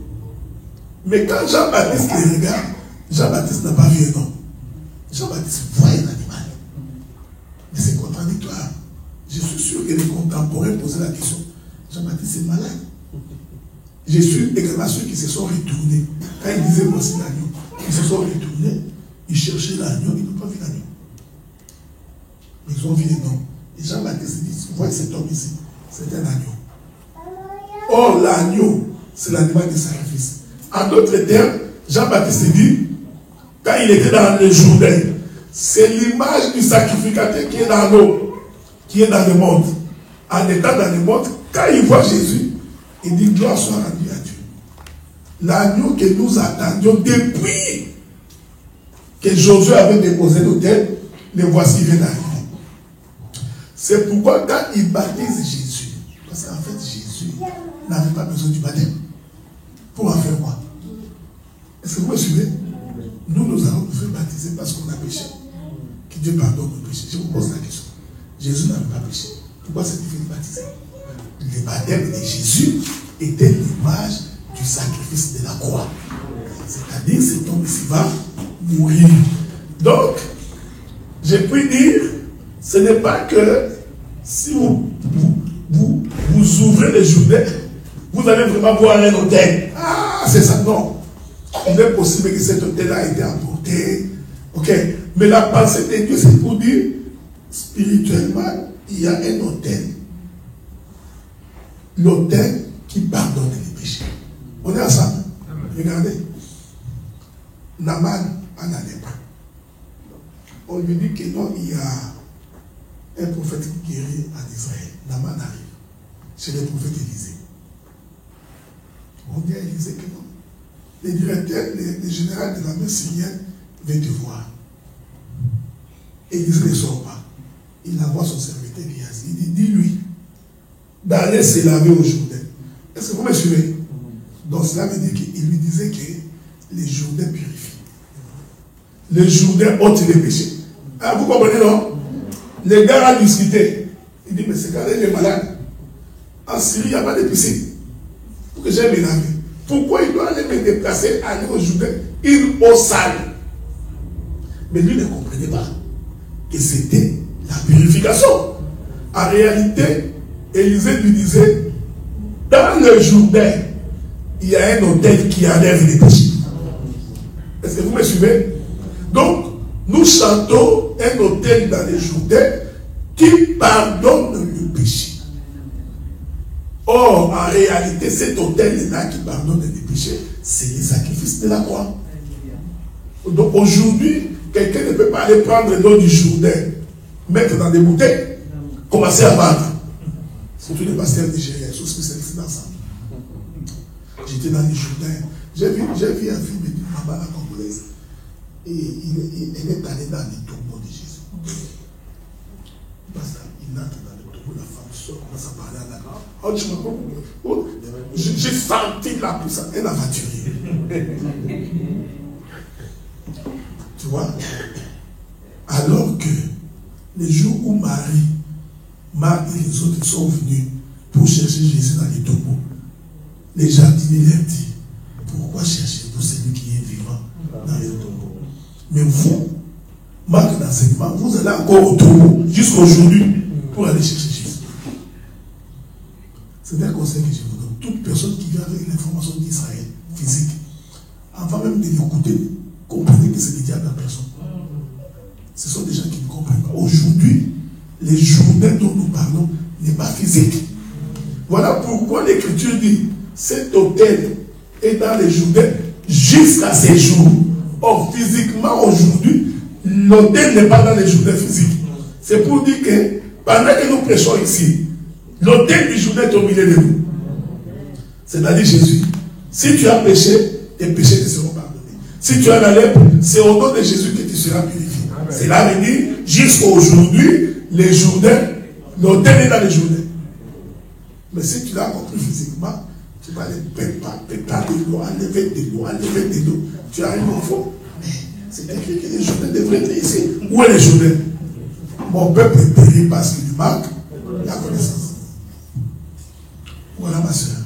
Mais quand Jean-Baptiste les regarde, Jean-Baptiste n'a pas vu un homme. Jean-Baptiste voit un animal. Mais c'est contradictoire. Je suis sûr que les contemporains posaient la question. Jean-Baptiste est malade. Je suis également ceux qui se sont retournés. Quand ils disaient voici l'agneau, ils se sont retournés, ils cherchaient l'agneau, ils n'ont pas vu l'agneau. Mais ils ont vu un homme. Et Jean-Baptiste dit, voyez cet homme ici, c'est un agneau. Or, l'agneau, c'est l'animal de sacrifice. En d'autres termes, Jean-Baptiste dit, quand il était dans le Jourdain, c'est l'image du sacrificateur qui est dans l'eau, qui est dans le monde. En étant dans le monde, quand il voit Jésus, il dit gloire soit rendue à Dieu. L'agneau que nous attendions depuis que Josué avait déposé l'autel, le voici vient d'arriver. C'est pourquoi quand il baptise Jésus, parce qu'en fait Jésus n'avait pas besoin du baptême. Pour en faire quoi? Est-ce que vous me suivez? Nous allons nous faire baptiser parce qu'on a péché. Que Dieu pardonne nos péchés. Je vous pose la question. Jésus n'avait pas péché. Pourquoi s'est-il fait baptiser? Le baptême de Jésus était l'image du sacrifice de la croix. C'est-à-dire, cet homme ici va mourir. Donc, je puis dire, ce n'est pas que si vous ouvrez les Jourdains, vous allez vraiment voir un hôtel. Ah, c'est ça, non. Il est possible que cet hôtel a été emporté. Ok. Mais la pensée de Dieu, c'est pour dire, spirituellement, il y a un hôtel. L'autel qui pardonne les péchés. On est ensemble. Regardez. Naaman en allait pas. On lui dit que non, il y a un prophète qui guérit en Israël. Naaman arrive. C'est le prophète Élisée. On dit à Élisée que non. Le directeur, le général de l'armée syrienne veut te voir. Élisée ne sort pas. Il envoie son serviteur Géasi. Il dit, dis-lui d'aller se laver au Jourdain. Est-ce que vous me suivez? Donc cela veut dire qu'il lui disait que les Jourdains purifient. Les Jourdains ôtent les péchés. Ah, vous comprenez, non? Les gars a discuté. Il dit, mais ce gars-là, il est malade. En Syrie, il n'y a pas de piscine. Pour que j'aille me laver. Pourquoi il doit aller me déplacer, aller au Jourdain, une eau sale? Mais lui ne comprenait pas que c'était la purification. En réalité, Élisée lui disait, dans le Jourdain, il y a un hôtel qui enlève les péchés. Est-ce que vous me suivez? Donc, nous chantons un hôtel dans le Jourdain qui pardonne le péché. Or, en réalité, cet hôtel-là qui pardonne les péchés, c'est le sacrifice de la croix. Donc aujourd'hui, quelqu'un ne peut pas aller prendre l'eau du Jourdain, mettre dans des bouteilles, commencer à vendre. Surtout les pasteurs nigériens, ils sont spécialisés dans ça. J'étais dans les Jourdains. J'ai vu un film de maman la congolaise. Et elle est allée dans les tombeaux de Jésus. Parce qu'il entre dans le tombeau, la femme sort, commence à parler à la grande. J'ai senti la puissance. Elle a voituré. Tu vois? Alors que les jours où Marie et les autres sont venus pour chercher Jésus dans les tombeaux, les jardiniers leur disent, pourquoi cherchez-vous celui qui est vivant dans les tombeaux? Mais vous, manque d'enseignement, vous allez encore au tombeau jusqu'à aujourd'hui pour aller chercher Jésus. C'est un conseil que je vous donne. Toute personne qui vient avec l'information d'Israël physique, avant même de l'écouter, comprenez que c'est le diable à personne. Ce sont des gens qui ne comprennent pas. Aujourd'hui, les journées dont nous parlons n'est pas physique. Voilà pourquoi l'Écriture dit cet autel est dans les journées jusqu'à ces jours. Or, physiquement, aujourd'hui, l'autel n'est pas dans les journées physiques. C'est pour dire que pendant que nous prêchons ici, l'autel du journée est au milieu de nous. C'est-à-dire Jésus. Si tu as péché, tes péchés te seront pardonnés. Si tu as la lèpre, c'est au nom de Jésus que tu seras purifié. Cela veut dire, jusqu'à aujourd'hui, les journées, l'autel est dans les journées. Mais si tu l'as compris physiquement, tu vas aller péter de l'eau, enlever de l'eau, enlever de l'eau. Tu arrives au fond. Mais c'est écrit que les journées devraient être ici. Où est les journées? Mon peuple est péri parce qu'il lui manque la connaissance. Voilà ma soeur.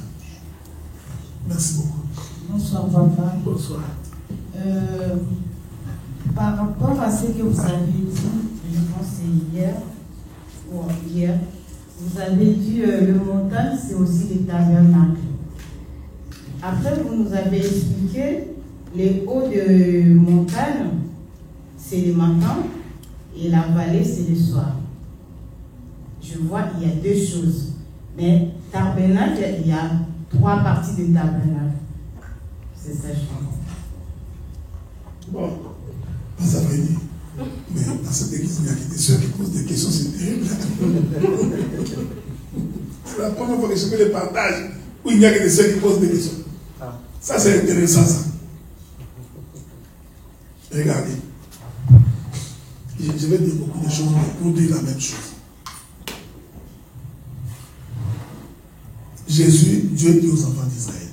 Merci beaucoup. Bonsoir, papa. Bonsoir. Par rapport à ce que vous avez dit, je pense que c'est hier, vous avez dit le montagne, c'est aussi les tabernacles. Après, vous nous avez expliqué les hauts de montagne, c'est le matin, et la vallée, c'est le soir. Je vois qu'il y a deux choses. Mais tabernacle, il y a 3 parties de tabernacle. C'est ça, je pense. Bon, ça veut dire. Mais dans cette église, il y a des soeurs qui posent des questions, c'est terrible. C'est la première fois que je fais le partage où il n'y a que des soeurs qui posent des questions. Ça, c'est intéressant, ça. Regardez. Je vais dire beaucoup de choses, mais pour dire la même chose. Jésus, Dieu dit aux enfants d'Israël,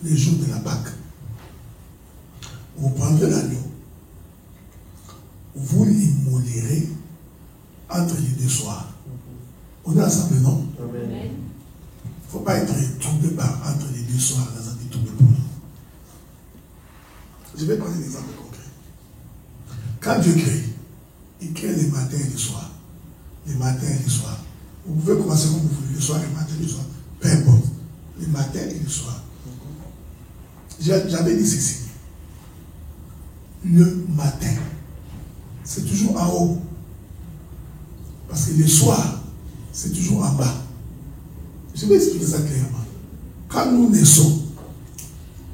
les jours de la Pâque, vous prendrez l'agneau, vous l'immolerez entre les deux soirs. On est ensemble, non? Il ne faut pas être troublé par entre les deux soirs dans un détour de boulot. Je vais prendre un exemple concret. Quand Dieu crée, il crée les matins et les soirs. Les matins et les soirs. Vous pouvez commencer comme vous voulez, le soir, le matin et le soir. Peu importe. Les matins et le soir. J'avais dit ceci. Le matin, c'est toujours en haut. Parce que le soir, c'est toujours en bas. Je vais expliquer ça clairement. Quand nous naissons,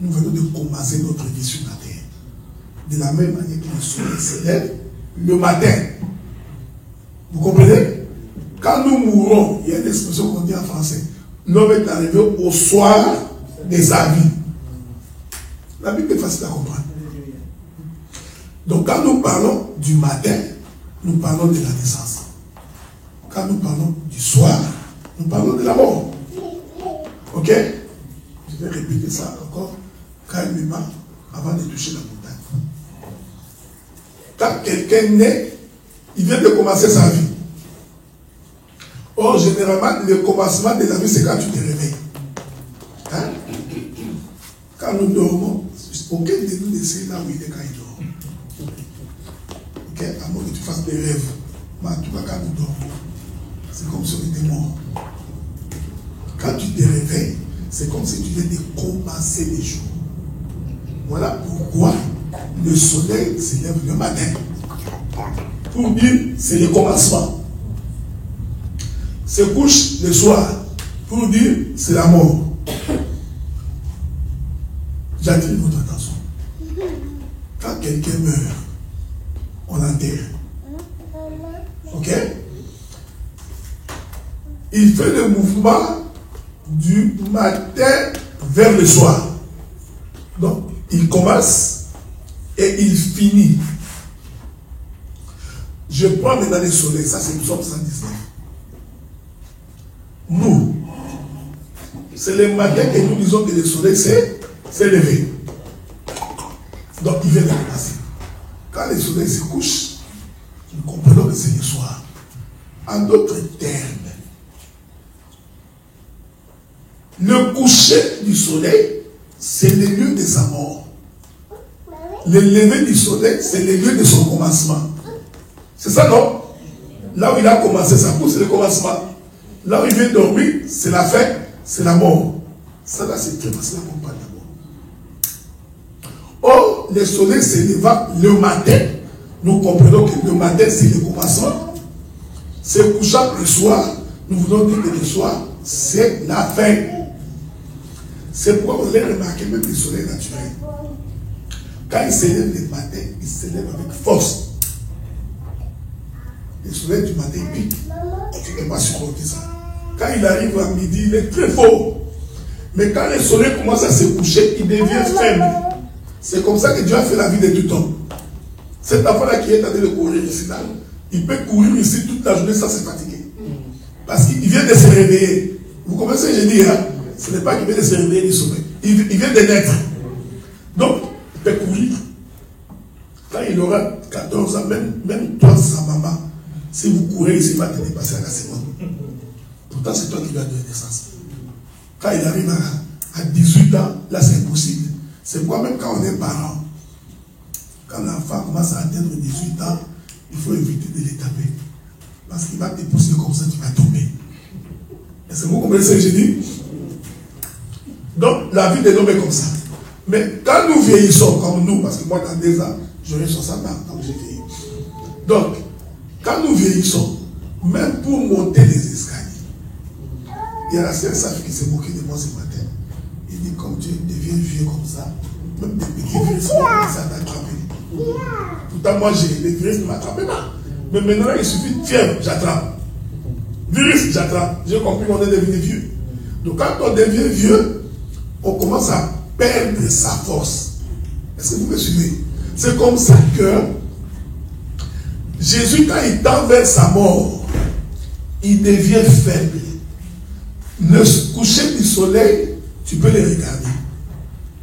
nous venons de commencer notre vie sur la terre. De la même manière que le soleil se lève le matin. Vous comprenez? Quand nous mourons, il y a une expression qu'on dit en français. L'homme est arrivé au soir de sa vie. La Bible est facile à comprendre. Donc quand nous parlons du matin, nous parlons de la naissance. Quand nous parlons du soir, nous parlons de la mort. Ok? Je vais répéter ça encore calmement avant de toucher la montagne. Quand quelqu'un naît, il vient de commencer sa vie. Or, généralement, le commencement de la vie, c'est quand tu te réveilles. Hein? Quand nous dormons, aucun de nous ne sait là où il est quand il dort. Ok? À moins que tu fasses des rêves. Mais en tout cas, quand nous dormons, c'est comme si on était mort. Quand tu te réveilles, c'est comme si tu viens de commencer les jours. Voilà pourquoi le soleil se lève le matin. Pour dire, c'est le commencement. Se couche le soir. Pour dire, c'est la mort. J'attire votre attention. Quand quelqu'un meurt, on l'enterre. Ok? Il fait le mouvement du matin vers le soir. Donc, il commence et il finit. Je prends maintenant le soleil, ça c'est Psaume 119. Nous, c'est le matin que nous disons que le soleil s'est levé. Donc il vient de commencer. Quand le soleil se couche, nous comprenons que c'est le soir. En d'autres termes, le coucher du soleil, c'est le lieu de sa mort. Le lever du soleil, c'est le lieu de son commencement. C'est ça, non? Là où il a commencé sa course, c'est le commencement. Là où il vient dormir, c'est la fin, c'est la mort. Ça là, c'est très facile à comprendre d'abord. Or, le soleil s'éleva le matin. Nous comprenons que le matin, c'est le commencement. C'est couchant le soir. Nous voulons dire que le soir, c'est la fin. C'est pourquoi vous allez remarquer même le soleil naturel. Quand il s'élève le matin, il s'élève avec force. Le soleil du matin pique. Tu ne peux pas supporter ça. Quand il arrive à midi, il est très fort. Mais quand le soleil commence à se coucher, il devient faible. C'est comme ça que Dieu a fait la vie de tout homme. Cet enfant-là qui est en train de courir ici, là, il peut courir ici toute la journée sans se fatiguer. Parce qu'il vient de se réveiller. Vous comprenez ce que je dis, hein? Ce n'est pas qu'il vient de se réveiller du sommeil. Il vient de naître. Donc, il peut courir. Quand il aura 14 ans, même toi, sa maman, si vous courez ici, il va te dépasser à la seconde. Pourtant, c'est toi qui lui as donné naissance. Quand il arrive à 18 ans, là, c'est impossible. C'est pourquoi même quand on est parent, quand l'enfant commence à atteindre 18 ans, il faut éviter de les taper. Parce qu'il va te pousser comme ça, tu vas tomber. Est-ce que vous comprenez ce que je dis? Donc, la vie de l'homme est comme ça. Mais quand nous vieillissons comme nous, parce que moi, dans 2 ans, j'aurai 60 ans quand j'ai vieilli. Donc, quand nous vieillissons, même pour monter les escaliers, il y a la seule sage qui s'est moquée de moi ce matin. Il dit, comme tu deviens vieux comme ça, même des petits vieux, ça t'attraper. Pourtant, moi, les virus ne m'attrapent pas. Mais maintenant, il suffit de fièvre, j'attrape. Virus, j'attrape. J'ai compris qu'on est devenu vieux. Donc, quand on devient vieux, on commence à perdre sa force. Est-ce que vous me suivez? C'est comme ça que Jésus, quand il tend vers sa mort, il devient faible. Le coucher du soleil, tu peux les regarder.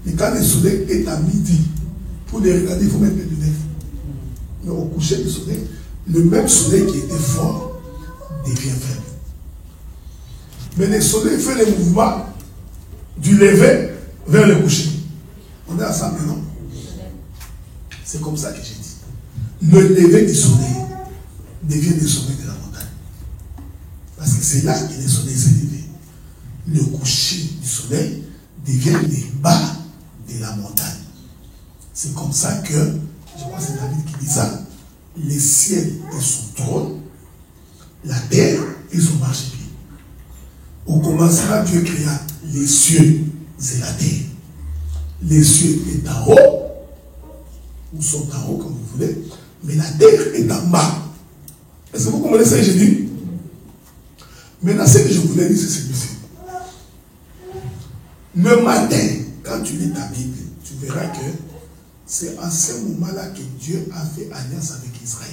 Mais quand le soleil est à midi, pour les regarder, il faut mettre les lunettes. Mais au coucher du soleil, le même soleil qui était fort devient faible. Mais le soleil fait le mouvement du lever vers le coucher. On est ensemble, non? C'est comme ça que j'ai dit. Le lever du soleil devient le sommet de la montagne. Parce que c'est là que le soleil s'est levé. Le coucher du soleil devient les bas de la montagne. C'est comme ça que, je crois que c'est David qui dit ça, le ciel est son trône, la terre est son marchepied. Au commencement, Dieu créa les cieux et la terre. Les cieux est en haut, ou sont en haut comme vous voulez, mais la terre est en bas. Est-ce que vous comprenez ça que j'ai dit? Maintenant, ce que je voulais dire, c'est celui-ci. Le matin, quand tu lis ta Bible, tu verras que c'est à ce moment-là que Dieu a fait alliance avec Israël.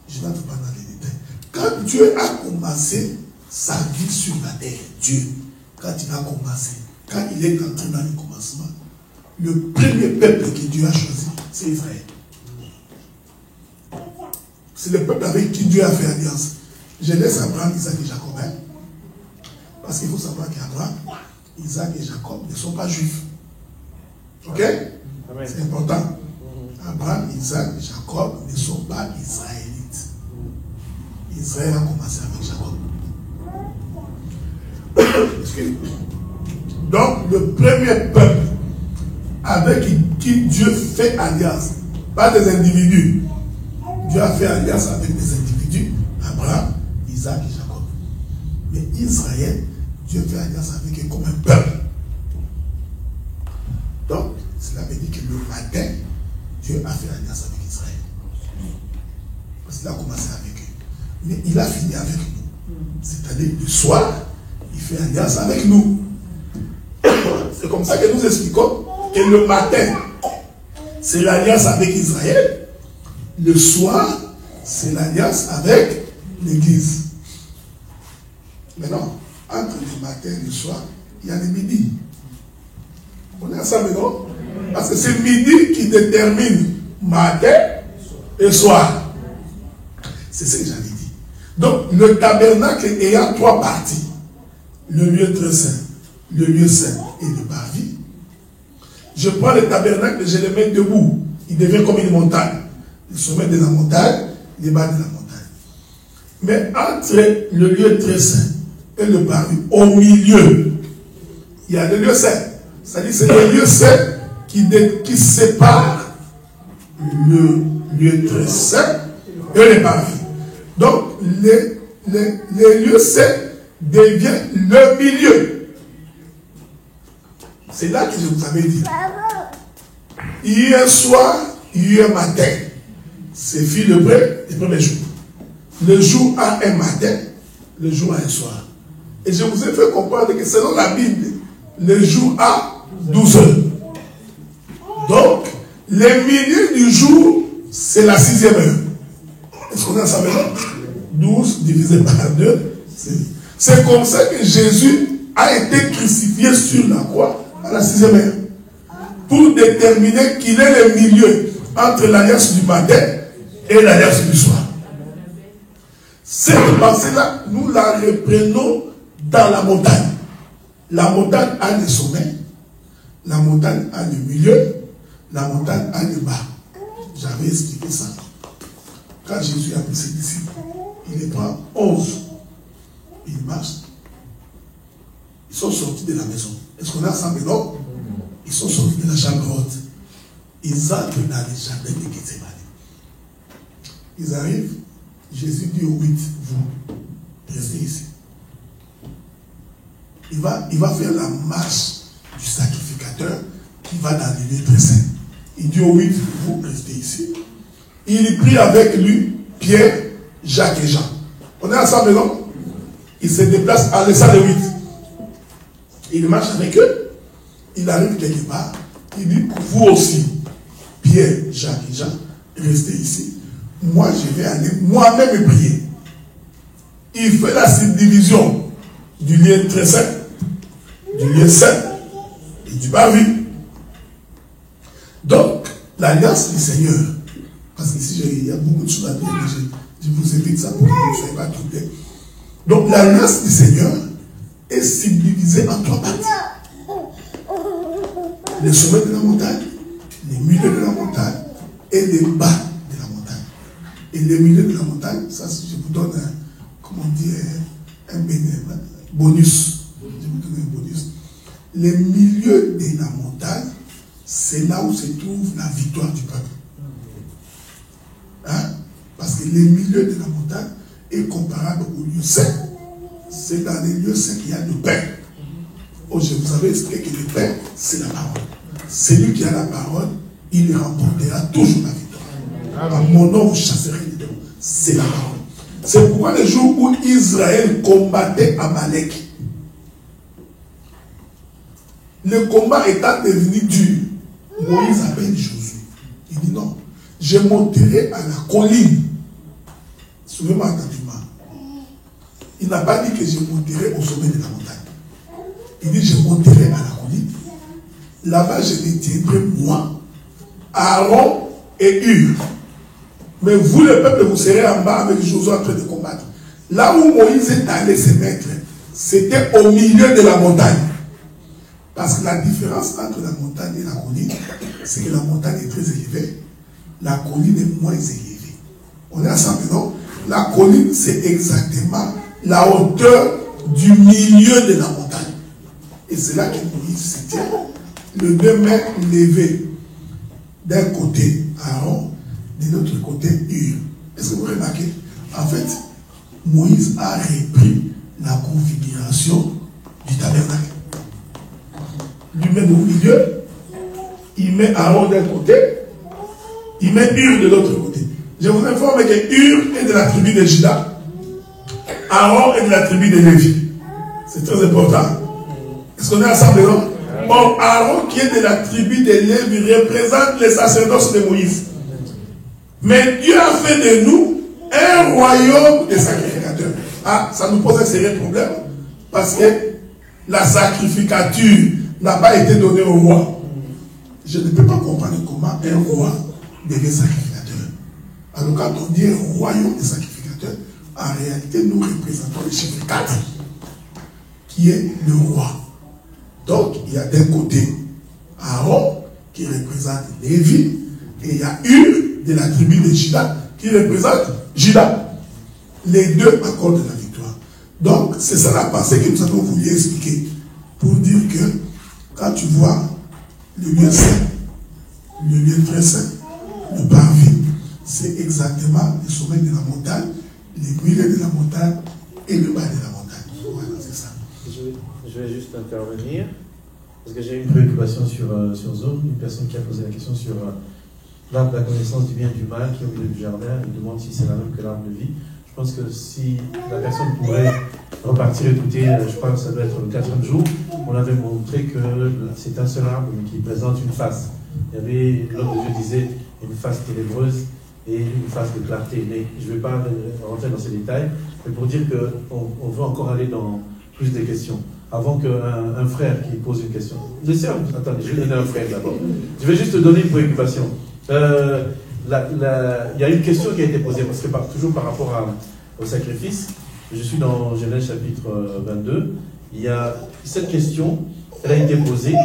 Je ne vais pas dans les détails. Quand Dieu a commencé sa vie sur la terre, Dieu, quand il a commencé, quand il est entré dans le commencement, le premier peuple que Dieu a choisi, c'est Israël. C'est le peuple avec qui Dieu a fait alliance. Je laisse Abraham, Isaac et Jacob. Hein? Parce qu'il faut savoir qu'Abraham, Isaac et Jacob ne sont pas juifs. Ok? C'est important. Abraham, Isaac et Jacob ne sont pas israélites. Israël a commencé avec Jacob. Donc, le premier peuple avec qui Dieu fait alliance, pas des individus. Dieu a fait alliance avec des individus, Abraham, Isaac et Jacob. Mais Israël, Dieu fait alliance avec eux comme un peuple. Donc, cela veut dire que le matin, Dieu a fait alliance avec Israël. Parce qu'il a commencé avec eux. Mais il a fini avec nous. C'est-à-dire le soir, il fait alliance avec nous. C'est comme ça que nous expliquons que le matin, c'est l'alliance avec Israël. Le soir, c'est l'alliance avec l'Église. Mais non, entre le matin et le soir, il y a le midi. On est ensemble, non? Parce que c'est midi qui détermine matin et soir. C'est ce que j'avais dit. Donc, le tabernacle ayant 3 parties, le lieu très saint, le lieu saint et le parvis, je prends le tabernacle et je le mets debout. Il devient comme une montagne. Le sommet de la montagne les bas de la montagne. Mais entre le lieu très saint et le parvis, au milieu, il y a le lieu saint. C'est-à-dire c'est le lieu saint qui sépare le lieu très saint et le parvis. Donc, les lieux saints deviennent le milieu. C'est là que je vous avais dit. Hier soir, hier matin, c'est fit le premier jour. Le jour a un matin, le jour a un soir. Et je vous ai fait comprendre que selon la Bible, le jour a 12 heures. Donc, le milieu du jour, c'est la 6e heure. Est-ce qu'on est ensemble? 12 divisé par 2. C'est comme ça que Jésus a été crucifié sur la croix à la 6e heure. Pour déterminer qu'il est le milieu entre l'alliance du matin et l'alliance du soir. Cette pensée-là, nous la reprenons dans la montagne. La montagne a le sommet, la montagne a le milieu, la montagne a le bas. J'avais expliqué ça. Quand Jésus a pris ses disciples, il les prend 11. Il marche. Ils sont sortis de la maison. Est-ce qu'on est ensemble? Non? Ils sont sortis de la chambre haute. Ils entrent dans les jardins de Gethsémani. Ils arrivent. Jésus dit aux 8, vous, restez ici. Il va faire la marche du sacrificateur qui va dans les lieux très saints. Il dit aux 8, vous, restez ici. Il prit avec lui Pierre, Jacques et Jean. On est ensemble, non? Il se déplace en laissant les 8. Il marche avec eux. Il arrive quelque part. Il dit, vous aussi, Pierre, Jacques et Jean, restez ici. Moi, je vais aller moi-même prier. Il fait la subdivision du lieu très saint, du lieu saint et du parvis. Donc, l'alliance du Seigneur, parce qu'ici, il y a beaucoup de choses à dire, mais je vous évite ça pour que vous ne soyez pas troublés. Donc, l'alliance du Seigneur est subdivisée en 3 parties. Le sommet de la montagne, les milieux de la montagne et les bas de la montagne. Et les milieux de la montagne, ça, je vous donne un bonus. Je vous donne un bonus. Les milieux de la montagne, c'est là où se trouve la victoire du peuple. Hein? Parce que les milieux de la montagne est comparable au lieu saint. C'est dans les lieux saints qu'il y a le pain. Oh, je vous avais expliqué que le pain, c'est la parole. Celui qui a la parole, il remportera toujours la victoire. À mon nom, vous chasserez les démons. C'est la parole. C'est pourquoi le jour où Israël combattait Amalek, le combat étant devenu dur, Moïse appelle Josué. Il dit non, je monterai à la colline. Souvenez-moi attentivement. Il n'a pas dit que je monterai au sommet de la montagne. Il dit je monterai à la colline. Là-bas, je les tiendrai moi, Aaron et Hur. Mais vous, le peuple, vous serez en bas avec Josué en train de combattre. Là où Moïse est allé se mettre, c'était au milieu de la montagne. Parce que la différence entre la montagne et la colline, c'est que la montagne est très élevée. La colline est moins élevée. On est ensemble, non? La colline, c'est exactement la hauteur du milieu de la montagne. Et c'est là que Moïse se tient. Le 2 mains levées d'un côté Aaron, de l'autre côté Hur. Est-ce que vous remarquez? En fait, Moïse a repris la configuration du tabernacle. Lui-même au milieu, il met Aaron d'un côté, il met Hur de l'autre côté. Je vous informe que Hur est de la tribu de Juda, Aaron est de la tribu de Lévi. C'est très important. Est-ce qu'on est ensemble, non? Bon, Aaron, qui est de la tribu de Lévi, représente les sacerdoces de Moïse. Mais Dieu a fait de nous un royaume de sacrificateurs. Ah, ça nous pose un sérieux problème. Parce que la sacrificature n'a pas été donnée au roi. Je ne peux pas comprendre comment un roi devient sacrificateur. Alors quand on dit un royaume de sacrificateurs, en réalité, nous représentons le chiffre 4, qui est le roi. Donc, il y a d'un côté Aaron, qui représente Lévi, et il y a Hur, de la tribu de Juda, qui représente Judas. Les deux accordent la victoire. Donc, c'est ça la pensée que nous avons voulu expliquer. Pour dire que, quand tu vois le lieu saint, le lieu très saint, le parvis, c'est exactement le sommet de la montagne, le milieu de la montagne et le bas de la montagne. Voilà, c'est ça. Je vais juste intervenir, parce que j'ai une préoccupation sur Zoom, une personne qui a posé la question sur l'arbre de la connaissance du bien et du mal qui est au milieu du jardin, il demande si c'est la même que l'arbre de vie. Je pense que si la personne pourrait repartir écouter, je pense que ça doit être le 4e jour, on avait montré que c'est un seul arbre mais qui présente une face. Il y avait, l'homme de Dieu disait, une face ténébreuse et une face de clarté. Mais je ne vais pas rentrer dans ces détails, mais pour dire qu'on veut encore aller dans plus de questions. Avant qu'un frère qui pose une question. Attendez, je vais donner un frère d'abord. Je vais juste te donner une préoccupation. Il y a une question qui a été posée, parce que toujours par rapport au sacrifice, je suis dans Genèse chapitre 22, il y a cette question, elle a été posée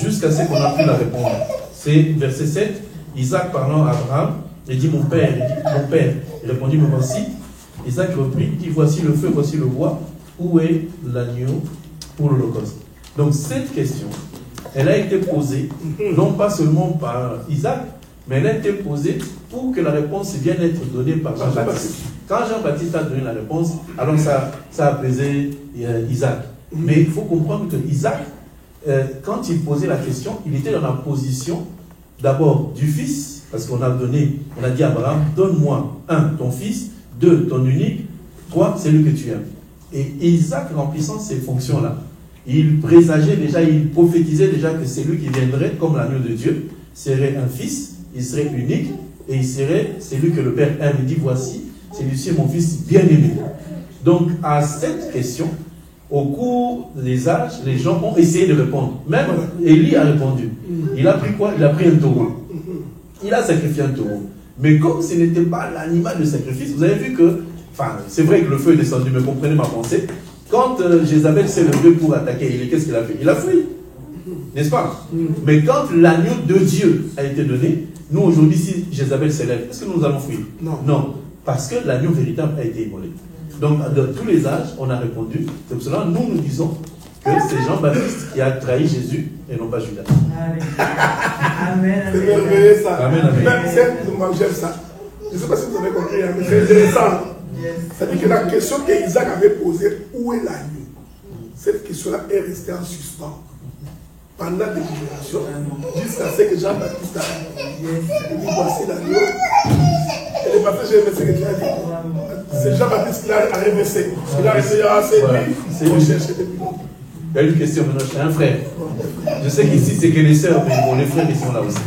jusqu'à ce qu'on a pu la répondre. C'est verset 7, Isaac parlant à Abraham, il dit mon père, il répondit me voici. Isaac reprit, il dit voici le feu, voici le bois, où est l'agneau pour l'Holocauste? Donc cette question, elle a été posée, non pas seulement par Isaac, mais elle a été posée pour que la réponse vienne être donnée par Jean-Baptiste. Quand Jean-Baptiste a donné la réponse, alors ça a apaisé Isaac. Mais il faut comprendre que Isaac, quand il posait la question, il était dans la position d'abord du fils, parce qu'on a dit à Abraham, donne-moi 1, ton fils, 2, ton unique, 3, celui que tu aimes. Et Isaac, remplissant ces fonctions-là, il présageait déjà, il prophétisait déjà que c'est lui qui viendrait comme l'agneau de Dieu, serait un fils, il serait unique, et il serait celui que le Père aime. Il dit, voici, celui-ci est mon fils bien-aimé. Donc, à cette question, au cours des âges, les gens ont essayé de répondre. Même Élie a répondu. Il a pris quoi? Il a pris un taureau. Il a sacrifié un taureau. Mais comme ce n'était pas l'animal de sacrifice, vous avez vu que, enfin, c'est vrai que le feu est descendu, mais comprenez ma pensée. Quand Jézabel s'est levée pour attaquer Élie, qu'est-ce qu'il a fait? Il a fui. N'est-ce pas? Mais quand l'agneau de Dieu a été donné, nous aujourd'hui, si Jézabel s'élève, est-ce que nous allons fuir? Non. Parce que l'agneau véritable a été immolé. Donc, dans tous les âges, on a répondu. C'est pour cela nous disons que c'est Jean-Baptiste qui a trahi Jésus et non pas Judas. Amen. C'est merveilleux ça. Amen. Moi, j'aime ça. Je ne sais pas si vous avez compris, mais c'est intéressant. C'est-à-dire que la question qu'Isaac avait posée, où est l'agneau? Cette question-là est restée en suspens pendant des générations, jusqu'à ce que Jean-Baptiste a dit voici l'agneau. Et le passage, j'ai aimé ce que tu as dit. C'est Jean-Baptiste qui l'a réversé. Il a resté c'est lui chercher depuis longtemps. Il y a une question maintenant, j'ai un frère. Je sais qu'ici c'est que les sœurs, mais bon, les frères ils sont là aussi.